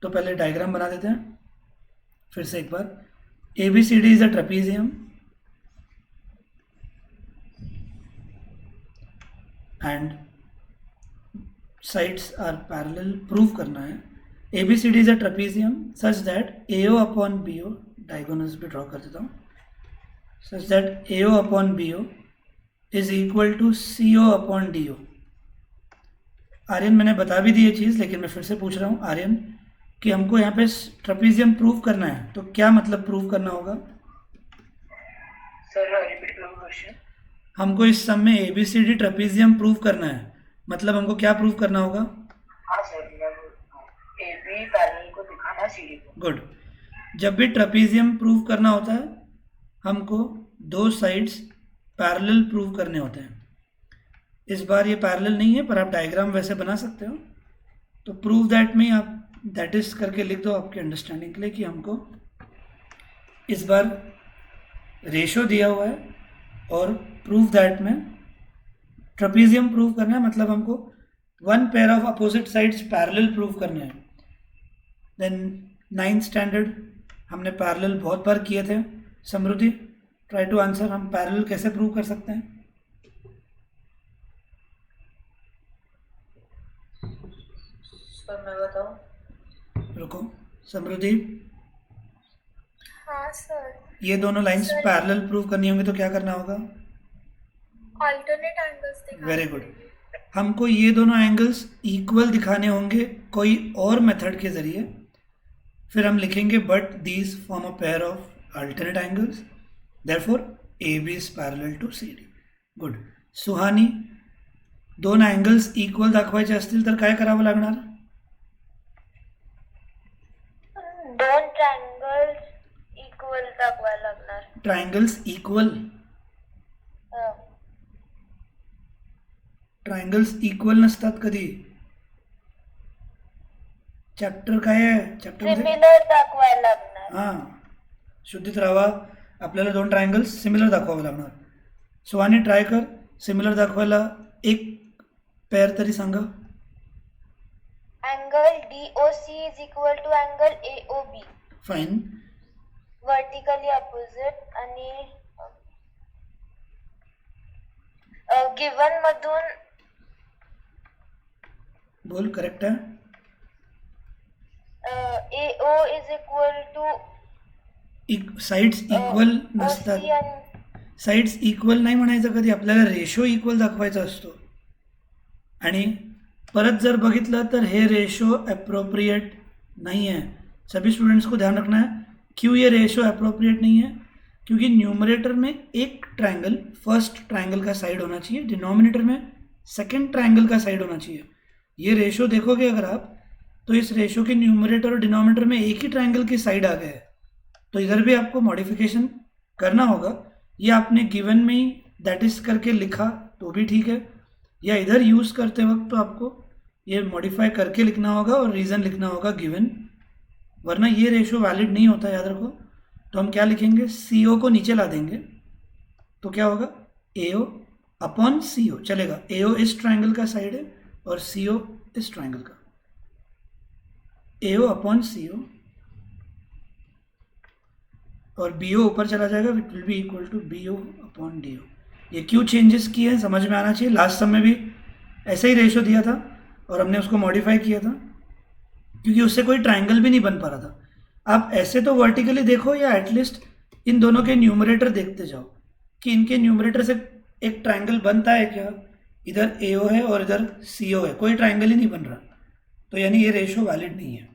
तो पहले डायग्राम बना देते हैं फिर से एक बार। ABCD is a trapezium and sides are parallel, prove करना है। ABCD is a trapezium such that AO upon BO, diagonals भी ड्रॉ कर देता हूँ, such that AO upon BO is equal to CO upon DO। Aryan मैंने बता भी दी ये चीज़, लेकिन मैं फिर से पूछ रहा हूँ आर्यन कि हमको यहाँ पे ट्रेपीजियम प्रूव करना है, तो क्या मतलब प्रूव करना होगा? सर रिपीट करो क्वेश्चन। हमको इस सम में ABCD ट्रेपीजियम प्रूव करना है, मतलब हमको क्या प्रूव करना होगा? हाँ सर, AB पैरेलल को दिखाना CD को। गुड। जब भी ट्रेपीजियम प्रूव करना होता है हमको दो साइड्स पैरेलल प्रूव करने होते हैं। इस बार ये पैरेलल नहीं है, पर आप डायग्राम वैसे बना सकते हो। तो प्रूव दैट में आप दैट इज करके लिख दो आपके अंडरस्टैंडिंग के लिए कि हमको इस बार रेशो दिया हुआ है और प्रूव दैट में ट्रेपीजियम प्रूव करना है, मतलब हमको one pair of opposite sides parallel prove करने हैं। देन 9th स्टैंडर्ड हमने पैरेलल बहुत बार किए थे। समृद्धि ट्राई टू आंसर, हम पैरेलल कैसे प्रूव कर सकते हैं? सर मैं बताऊं? रुको समृद्धि, हाँ सर, ये दोनों लाइंस Sir. पैरेलल प्रूव करनी होंगी तो क्या करना होगा? ऑल्टरनेट एंगल्स दिखाने वेरी गुड। पड़ेंगे। हमको ये दोनों एंगल्स इक्वल दिखाने होंगे कोई और मेथड के ज़रिए। फिर हम लिखेंगे but these form a pair of alternate angles, therefore A B is parallel to C D. Good. Suhani, दोन अँगल्स इक्वल दाखवायचे असतील तर काय करावं लागणार? दोन ट्रायंगल्स इक्वल दाखवायला लागणार. ट्रायंगल्स इक्वल, हं. ट्रायंगल्स इक्वल नसतात कधी. चॅप्टर काय आहे? चॅप्टर सिमिलर दाखवायला लागणार. हां, शुद्धीत राहावा. आपल्याला दोन ट्रायंगल्स सिमिलर दाखवावं लागणार. सुहानी ट्राय कर, सिमिलर दाखवायला एक पेअर तरी सांगा. Angle DOC is equal to angle AOB. Fine. Vertically opposite आणि गिवन मधून बोल, करेक्ट आहे. AO is equal to sides equal नसतात. OC आणि साईड्स इक्वल नाही म्हणायचं कधी, आपल्याला रेशो इक्वल दाखवायचा असतो. आणि परत जर बघितलं तर हे रेशो अप्रोप्रिएट नहीं है. सभी स्टूडेंट्स को ध्यान रखना है. क्यों ये रेशो अप्रोप्रिएट नहीं है? क्योंकि न्यूमरेटर में एक ट्रायंगल फर्स्ट ट्रायंगल का साइड होना चाहिए, डिनोमिनेटर में सेकंड ट्रायंगल का साइड होना चाहिए. ये रेशो देखोगे अगर आप, तो इस रेशो के न्यूमरेटर और डिनोमिनेटर में एक ही ट्रायंगल की साइड आ गए है. तो इधर भी आपको मॉडिफिकेशन करना होगा. ये आपने गिवन में ही दैट इज करके लिखा तो भी ठीक है, या इधर यूज़ करते वक्त तो आपको ये मॉडिफाई करके लिखना होगा और रीज़न लिखना होगा गिवन, वरना ये रेशो वैलिड नहीं होता, याद रखो. तो हम क्या लिखेंगे? CO को नीचे ला देंगे तो क्या होगा? AO अपॉन CO चलेगा. AO इस ट्रायंगल का साइड है और CO इस ट्रायंगल का. AO अपॉन CO और BO ऊपर चला जाएगा, it will be equal to BO upon DO. ये क्यों चेंजेस किए हैं समझ में आना चाहिए. लास्ट सम में भी ऐसे ही रेशो दिया था और हमने उसको मॉडिफाई किया था क्योंकि उससे कोई ट्रायंगल भी नहीं बन पा रहा था. आप ऐसे तो वर्टिकली देखो या एटलीस्ट इन दोनों के न्यूमरेटर देखते जाओ कि इनके न्यूमरेटर से एक ट्रायंगल बनता है क्या. इधर AO है और इधर CO है, कोई ट्रायंगल ही नहीं बन रहा, तो यानी ये रेशो वैलिड नहीं है.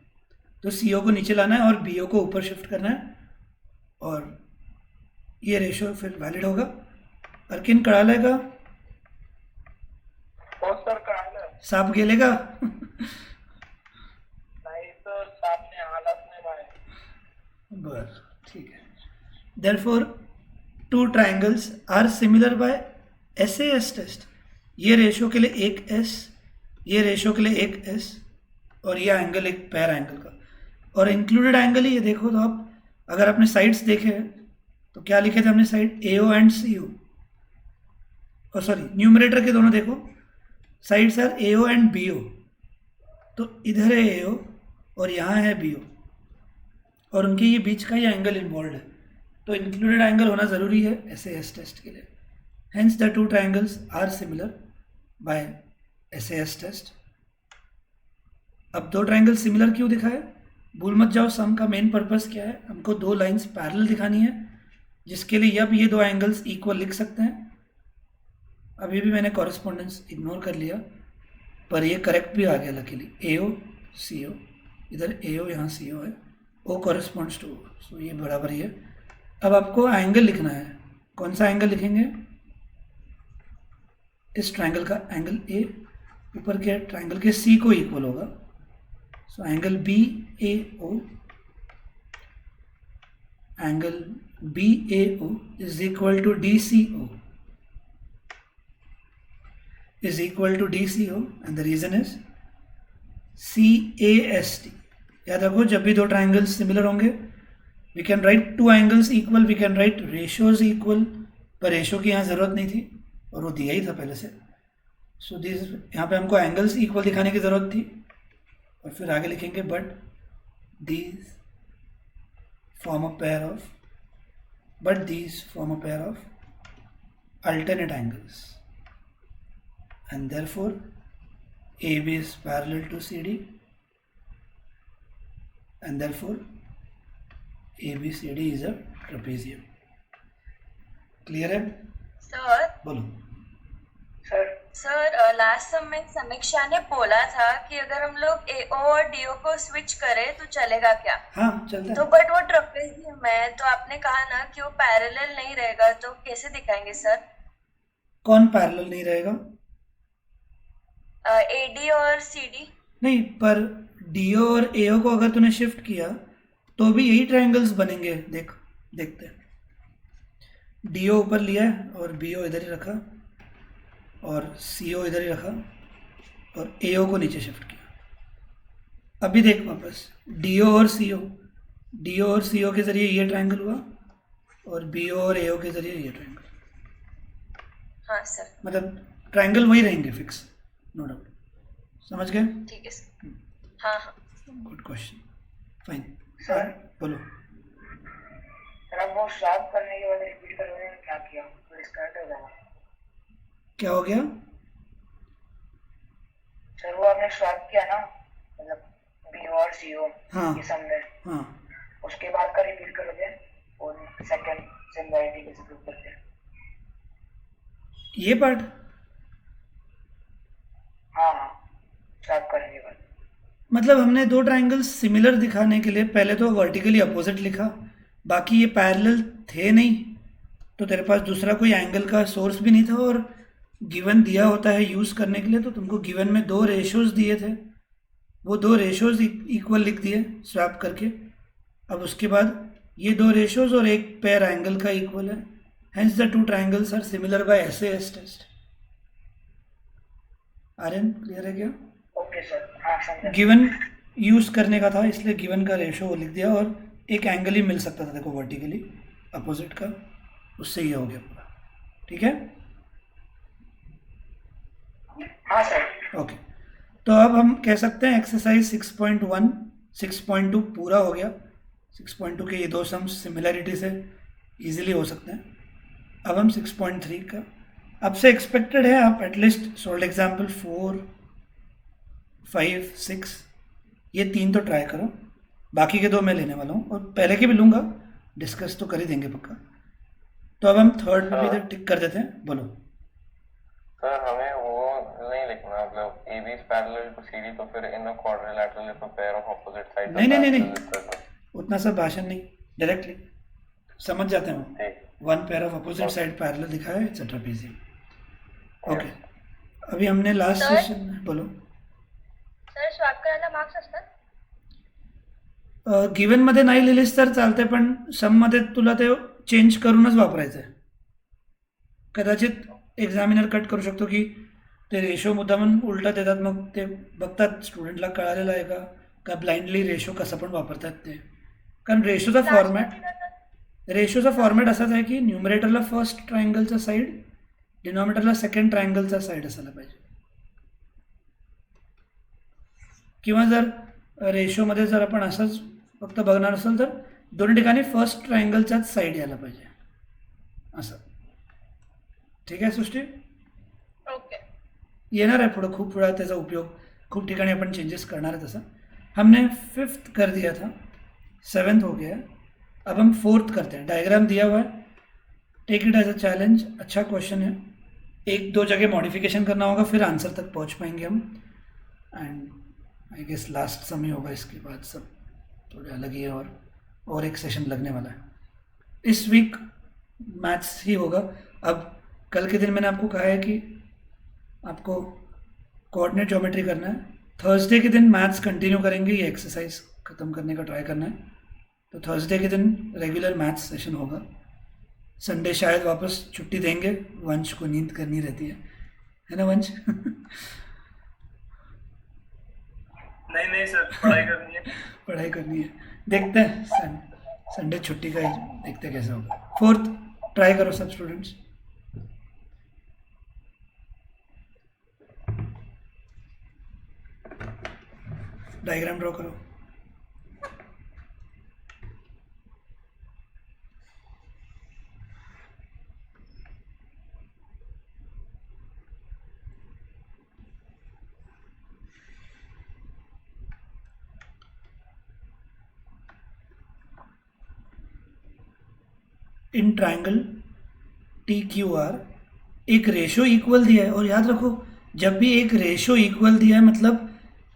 तो CO को नीचे लाना है और BO को ऊपर शिफ्ट करना है और ये रेशो फिर वैलिड होगा. अर्किन कळालंय का? हो सर, कळालं. साप गेले का? नाही तर सामने आलाच नाही बाहेर. बर, ठीक है. Therefore two triangles are similar by SAS test. ये रेशो के लिए एक S, ये रेशो के लिए एक S और ये एंगल एक पैर एंगल का और इंक्लूडेड एंगल ही ये देखो. तो आप अगर आपने साइड्स देखे तो क्या लिखे थे हमने साइड? AO and CO. और सॉरी, न्यूमरेटर के दोनों देखो, sides are AO and BO. तो इधर है AO और यहाँ है BO और उनके ये बीच का ये एंगल इन्वॉल्व है, तो इंक्लूडेड एंगल होना ज़रूरी है SAS टेस्ट के लिए. Hence the two triangles are similar by SAS test. अब दो ट्रायंगल सिमिलर क्यों दिखाए? भूल मत जाओ, सम का मेन पर्पस क्या है? हमको दो लाइंस पैरेलल दिखानी है, जिसके लिए अब ये दो एंगल्स इक्वल लिख सकते हैं. अभी भी मैंने कॉरेस्पॉन्डेंस इग्नोर कर लिया पर ये करेक्ट भी आ गया लकीली. AO CO, इधर AO यहाँ CO है, O कॉरेस्पॉन्ड्स टू, सो ये बराबर ही है. अब आपको एंगल लिखना है. कौन सा एंगल लिखेंगे? इस ट्रायंगल का एंगल A ऊपर के ट्रायंगल के C को इक्वल होगा. So angle BAO, angle BAO is equal to DCO, is equal to DCO and the reason is CAST. याद रखो, जब भी दो ट्रायंगल्स सिमिलर होंगे we can write two angles equal, we can write ratios equal, पर ratio की यहाँ ज़रूरत नहीं थी और वो दिया ही था पहले से. सो दिस, यहाँ पे हमको एंगल्स इक्वल दिखाने की ज़रूरत थी और फिर आगे लिखेंगे but these form a pair of alternate angles and therefore AB is parallel to CD and therefore ABCD is a trapezium. Clear है? सर बोलो. सर लास्ट समय समीक्षा ने बोला था कि अगर हम लोग एओ और डीओ को स्विच करें तो चलेगा क्या? हाँ चलता तो है. बट वो ट्रेपेजियम है, तो आपने कहा ना कि वो पैरेलल नहीं रहेगा, तो कैसे दिखाएंगे सर? कौन पैरेलल नहीं रहेगा? एडी और सीडी. नहीं, पर डीओ और एओ को अगर तूने शिफ्ट किया तो भी यही ट्रायंगल्स बनेंगे. देखते हैं. डीओ ऊपर लिया है और बीओ इधर ही रखा और सीओ इधर ही रखा और एओ को नीचे शिफ्ट किया. अभी देख वापस, डीओ और सीओ के ज़रिए ये ट्रायंगल हुआ और बीओ और एओ के ज़रिए ये ट्रायंगल. हाँ सर. मतलब ट्रायंगल वही रहेंगे फिक्स, नो डाउट. समझ गए? ठीक है सर. हाँ हाँ. Good question. फाइन. सर बोलो. सर अब वो स्वाप करने के बाद रिपीट करोगे क्या किया तो डिस्कनेक्ट हो जाएगा. क्या हो गया? सर वो आपने स्वाप किया ना, मतलब बीओ और सीओ हाँ. ये सब में, हाँ, उसके बाद का रिपीट करोगे और सेकंड सिमिलरिटी कैसे प्रूव करते हैं? ये पार्ट. हाँ स्वाप करने के बाद. मतलब हमने दो ट्रायंगल्स सिमिलर दिखाने के लिए पहले तो वर्टिकली अपोजिट लिखा, बाकी ये पैरेलल थे नहीं, तो तेरे पास दूसरा कोई एंगल का सोर्स भी नहीं था और गिवन दिया होता है यूज़ करने के लिए, तो तुमको गिवन में दो रेशोज़ दिए थे, वो दो रेशोज़ इक्वल लिख दिए स्वैप करके. अब उसके बाद ये दो रेशोज़ और एक पेयर एंगल का इक्वल है, hence the two triangles are similar by SAS test. Aryan clear है क्या? Okay sir. हाँ समझा. गिवन यूज़ करने का था इसलिए गिवन का रेशो लिख दिया और एक एंगल ही मिल सकता था देखो वर्टिकली अपोजिट का, उससे ये हो गया पूरा. ठीक है? हाँ सर. ओके. तो अब हम कह सकते हैं एक्सरसाइज 6.1 6.2 पूरा हो गया. 6.2 के ये दो सम्स सिमिलरिटी से इजीली हो सकते हैं. अब हम 6.3 का आपसे एक्सपेक्टेड है आप एटलीस्ट सोल्ड एग्जाम्पल 4, 5, 6 ये तीन तो ट्राई करो, बाकी के दो मैं लेने वाला हूँ और पहले के भी लूँगा, डिस्कस तो कर ही देंगे पक्का. तो अब हम थर्ड पे भी इधर टिक कर देते हैं. बोलो. सर हमें वो नहीं लिखना, मतलब A B is parallel to C D, तो फिर in a quadrilateral if a pair of opposite side. नहीं, उतना सब भाषण नहीं, डायरेक्टली समझ जाते हैं हम. One pair of opposite side parallel दिखा है, इट्स अ ट्रेपेजियम. ओके. अभी हमने लास्ट सर? सेशन में बोलो. सर स्वॅप करायला मार्क्स असतात? गिवन मध्ये नाही लिहिलीस तर चालते, पण सम मध्ये तुला ते चेंज करूनच वापरायचं आहे. कदाचित एक्झामिनर कट करू शकतो की ते रेशो मुद्दामून उलटा देतात, मग ते बघतात स्टुडंटला कळालेलं आहे का ब्लाइंडली रेशो कसं पण वापरतात ते. कारण रेशोचा फॉर्मॅट असाच आहे की न्यूमरेटरला फर्स्ट ट्रायंगलचा साईड, डिनॉमिनेटरला सेकंड ट्रायंगलचा साईड असायला पाहिजे. किंवा जर रेशोमध्ये जर आपण असंच फक्त बघणार असेल तर दोन्ही ठिकाणी फर्स्ट ट्रायंगलचाच साईड यायला पाहिजे असं. ठीक आहे सृष्टी? ओके. येणार आहे पुढं खूप वेळा त्याचा उपयोग, खूप ठिकाणी अपन चेंजेस करना है. तसा हमने 5th कर दिया था, 7th हो गया है. अब हम 4th करते हैं. डायग्राम दिया हुआ है, take it as a challenge. अच्छा क्वेश्चन है, एक दो जगह मॉडिफिकेशन करना होगा फिर आंसर तक पहुंच पाएंगे हम. एंड आई गेस लास्ट समय होगा, इसके बाद सब थोड़े अलग ही है और एक सेशन लगने वाला है. इस वीक मैथ्स ही होगा. अब कल के दिन मैंने आपको कहा है कि आपको कोऑर्डिनेट ज्योमेट्री करना है. थर्सडे के दिन मैथ्स कंटिन्यू करेंगे, ये एक्सरसाइज ख़त्म करने का ट्राई करना है. तो थर्सडे के दिन रेगुलर मैथ्स सेशन होगा. संडे शायद वापस छुट्टी देंगे, वंश को नींद करनी रहती है ना वंश? नहीं सर, पढ़ाई करनी है. पढ़ाई करनी है. देखते हैं संडे छुट्टी का ही देखते हैं कैसा होगा. 4th ट्राई करो सब स्टूडेंट्स. डायग्राम ड्रॉ करो. In triangle T Q are एक रेशो इक्वल दिया है, और याद रखो जब भी एक रेशो इक्वल दिया है मतलब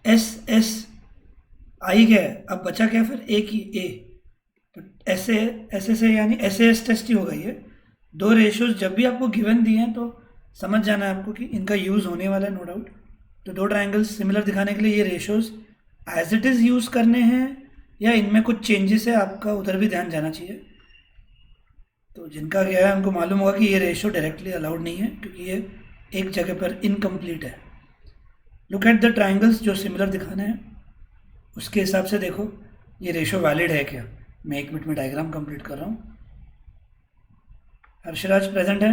एस एस आई गया है, अब बचा क्या फिर ए की ए, तो ऐसे से यानी ऐसे एस टेस्ट ही होगा। ये दो रेशोज जब भी आपको गिवन दिए हैं तो समझ जाना है आपको कि इनका यूज़ होने वाला है, नो डाउट। तो दो ट्राइंगल्स सिमिलर दिखाने के लिए ये ratios as it is use करने हैं या इनमें कुछ चेंजेस है, आपका उधर भी ध्यान जाना चाहिए। तो जिनका गया है उनको मालूम होगा कि ये रेशो डायरेक्टली अलाउड नहीं है क्योंकि ये एक जगह पर इनकम्प्लीट है। लुक एट द ट्राइंगल्स जो सिमिलर दिखाने हैं, उसके हिसाब से देखो ये रेशो वैलिड है क्या। मैं 1 मिनट में डायग्राम कंप्लीट कर रहा हूँ। हर्षराज प्रेजेंट है?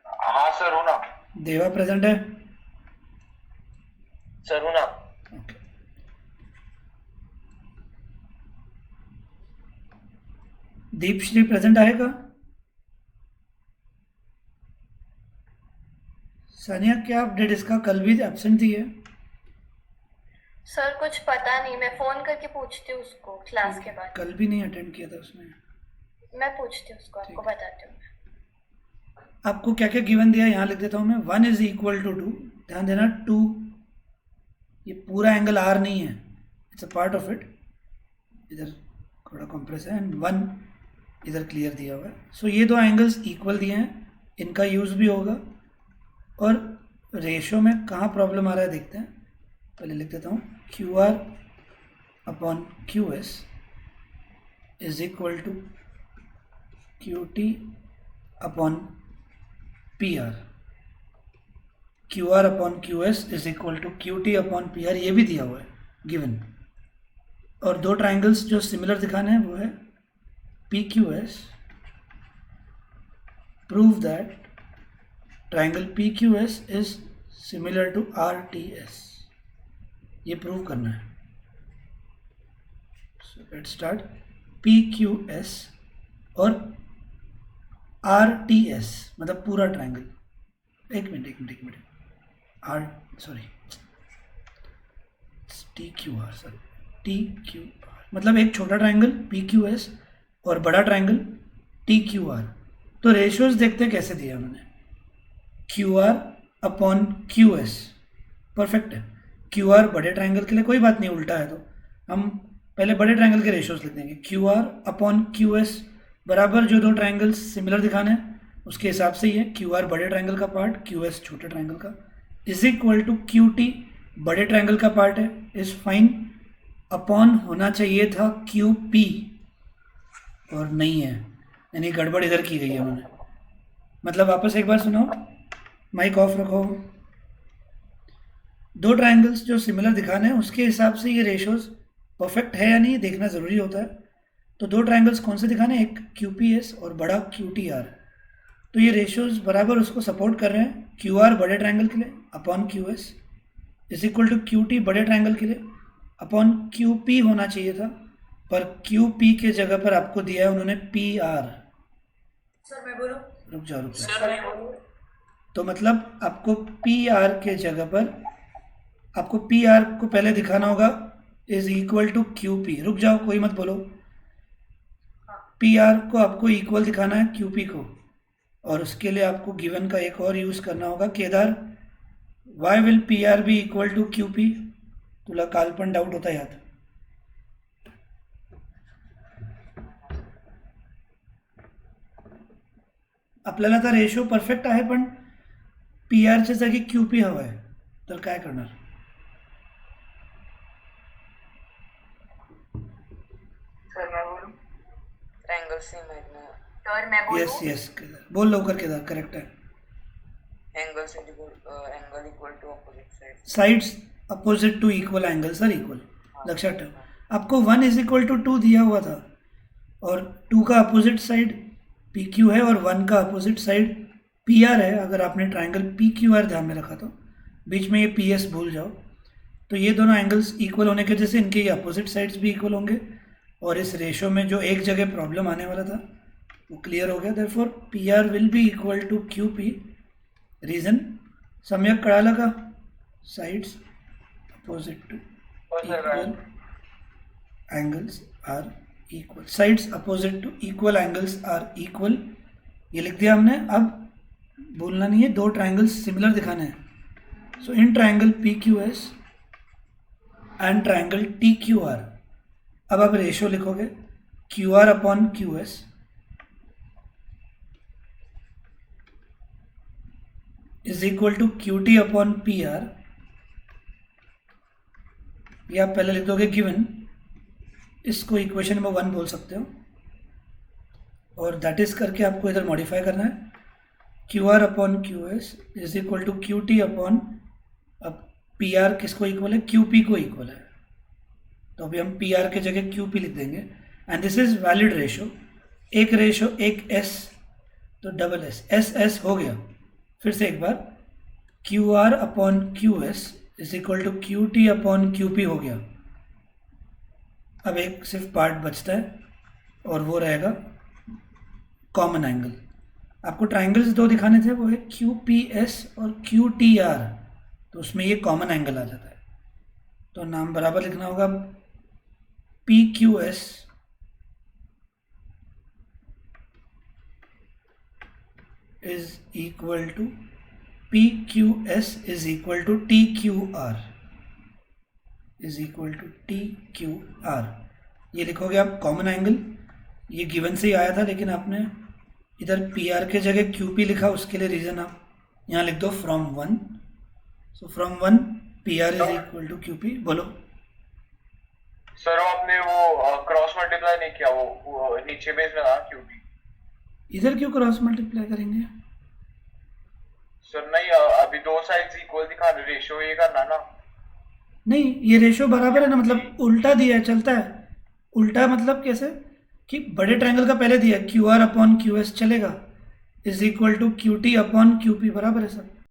हाँ सर हूँ ना। देवा प्रेजेंट है? सर हूँ ना। ओके। दीपश्री प्रेजेंट आएगा? सानिया क्या अपडेट इसका? कल भी एब्सेंट थी है। सर कुछ पता नहीं, मैं फोन करके पूछती हूँ उसको क्लास के बाद। कल भी नहीं अटेंड किया था उसने। मैं पूछती हूँ उसको, आपको बताती हूँ। आपको क्या क्या गिवन दिया है यहाँ लिख देता हूँ मैं। 1 इज इक्वल टू 2, ध्यान देना 2 ये पूरा एंगल आर नहीं है, it's a part of it, इधर थोड़ा कॉम्प्रेस है, एंड 1 इधर क्लियर दिया हुआ है। सो ये दो एंगल्स इक्वल दिए हैं, इनका यूज़ भी होगा। और रेशो में कहाँ प्रॉब्लम आ रहा है देखते हैं। पहले लिख देता हूँ Q R upon Q S is equal to Q T upon P R. Q R upon Q S is equal to Q T upon P R, ये भी दिया हुआ है गिवन। और दो ट्राइंगल्स जो सिमिलर दिखाने हैं वो है P Q S, prove that triangle P Q S is similar to R T S, ये प्रूव करना है। So let's start. P Q S और आर टी एस मतलब पूरा ट्राइंगल। एक minute R sorry T Q R, sorry T Q R मतलब एक छोटा ट्राइंगल पी क्यू एस और बड़ा ट्राइंगल टी क्यू आर। तो रेशियोज देखते हैं कैसे दिया मैंने। Q R upon Q S perfect है। क्यू आर बड़े ट्राइंगल के लिए कोई बात नहीं, उल्टा है तो हम पहले बड़े ट्राइंगल के रेशियोज लिख देंगे। Q R upon Q S बराबर जो दो ट्राइंगल्स सिमिलर दिखाने हैं उसके हिसाब से ही है। क्यू आर बड़े ट्राइंगल का पार्ट, क्यू एस छोटे ट्राइंगल का, is equal to Q T बड़े ट्राइंगल का पार्ट है, इज फाइन, अपॉन होना चाहिए था क्यू पी और नहीं है, यानी गड़बड़ इधर की गई है उन्होंने। मतलब वापस एक बार सुनो, माइक ऑफ रखो। दो ट्राइंगल्स जो सिमिलर दिखाने हैं उसके हिसाब से ये रेशियोज परफेक्ट है या नहीं देखना ज़रूरी होता है। तो दो ट्राइंगल्स कौन से दिखाने हैं, एक क्यू पी एस और बड़ा क्यू टी आर। तो ये रेशियोज बराबर उसको सपोर्ट कर रहे हैं। क्यू आर बड़े ट्राइंगल के लिए upon Q S is equal to Q T बड़े ट्राइंगल के लिए अपॉन क्यू पी होना चाहिए था, पर क्यू पी के जगह पर आपको दिया है उन्होंने पी आर। सर मैं बोलूं? रुक जाओ। तो मतलब आपको पी आर के जगह पर आपको पी आर को पहले दिखाना होगा is equal to Q P. रुक जाओ, कोई मत बोलो। पी आर को आपको इक्वल दिखाना है क्यू पी को, और उसके लिए आपको गिवन का एक और यूज़ करना होगा। Kedar, why will P R be equal to Q P? तुला काल पण डाऊट होता यात। आपल्याला तर रेशो परफेक्ट आहे पण पी आरच्या जागी क्यू पी हवा आहे, तर काय करणार? सर मैं बोलूं? ट्रायंगल सेम आहेत ना, सर मैं बोलूं? यस केदार बोल लवकर। केदार करेक्ट आहे। Angle equal to opposite side. Sides opposite to equal angles are equal. लक्षात ठेव, आपको 1 इज इक्वल टू 2 दिया हुआ था और 2 का अपोजिट साइड पी क्यू है और 1 का अपोजिट साइड पी आर है। अगर आपने ट्राइंगल पी क्यू आर ध्यान में रखा तो बीच में ये पी एस भूल जाओ। तो ये दोनों एंगल्स इक्वल होने की वजह से इनके ये अपोजिट साइड्स भी इक्वल होंगे और इस रेशो में जो एक जगह प्रॉब्लम आने वाला था वो क्लियर हो गया। Therefore P R will be equal to Q P. Reason Samyak कळालं का? Sides opposite to equal angles are equal, sides opposite to equal angles are equal, ये लिख दिया हमने। अब बोलना नहीं है, दो ट्राइंगल्स सिमिलर दिखाने हैं। So in triangle P Q S and triangle T Q R, अब आप रेशियो लिखोगे Q R upon Q S is equal to Q T upon P R, ये आप पहले लिख दोगे गिवन, इसको इक्वेशन नंबर 1 बोल सकते हो, और दैट इज करके आपको इधर मॉडिफाई करना है। Q R upon Q S is equal to Q T upon, अब पी आर किसको इक्वल है, क्यू पी को इक्वल है, तो अभी हम पी आर के जगह क्यू पी लिख देंगे। And this is valid ratio, एक रेशो एक एस तो डबल एस, एस एस हो गया। फिर से एक बार, Q R upon Q S is equal to Q T upon Q P हो गया। अब एक सिर्फ पार्ट बचता है और वो रहेगा कॉमन एंगल। आपको ट्राइंगल्स दो दिखाने थे, वो है क्यू पी एस और क्यू टी आर, तो उसमें ये कॉमन एंगल आ जाता है। तो नाम बराबर लिखना होगा P Q S is equal to P Q S is equal to T Q R, is equal to T Q R, ये लिखोगे आप कॉमन एंगल। ये गिवन से ही आया था, लेकिन आपने इधर पी आर के जगह क्यू पी लिखा, उसके लिए रीज़न आप यहाँ लिख दो from 1। So from 1 P R is equal to Q P. बोलो सर आपने वो क्रॉस मल्टीप्लाई नहीं किया, वो नीचे बेस में था क्यूबी। इधर क्यों क्रॉस मल्टीप्लाई करेंगे? सर नहीं, अभी दो साइड्स इक्वल दिखा रहे, रेशियो ये करना ना। नहीं, ये रेशो बराबर है ना, मतलब उल्टा दिया है, चलता है। उल्टा मतलब कैसे कि बड़े ट्रायंगल का पहले दिया Q R upon Q S चलेगा, is equal to Q T upon Q P, बराबर है सब।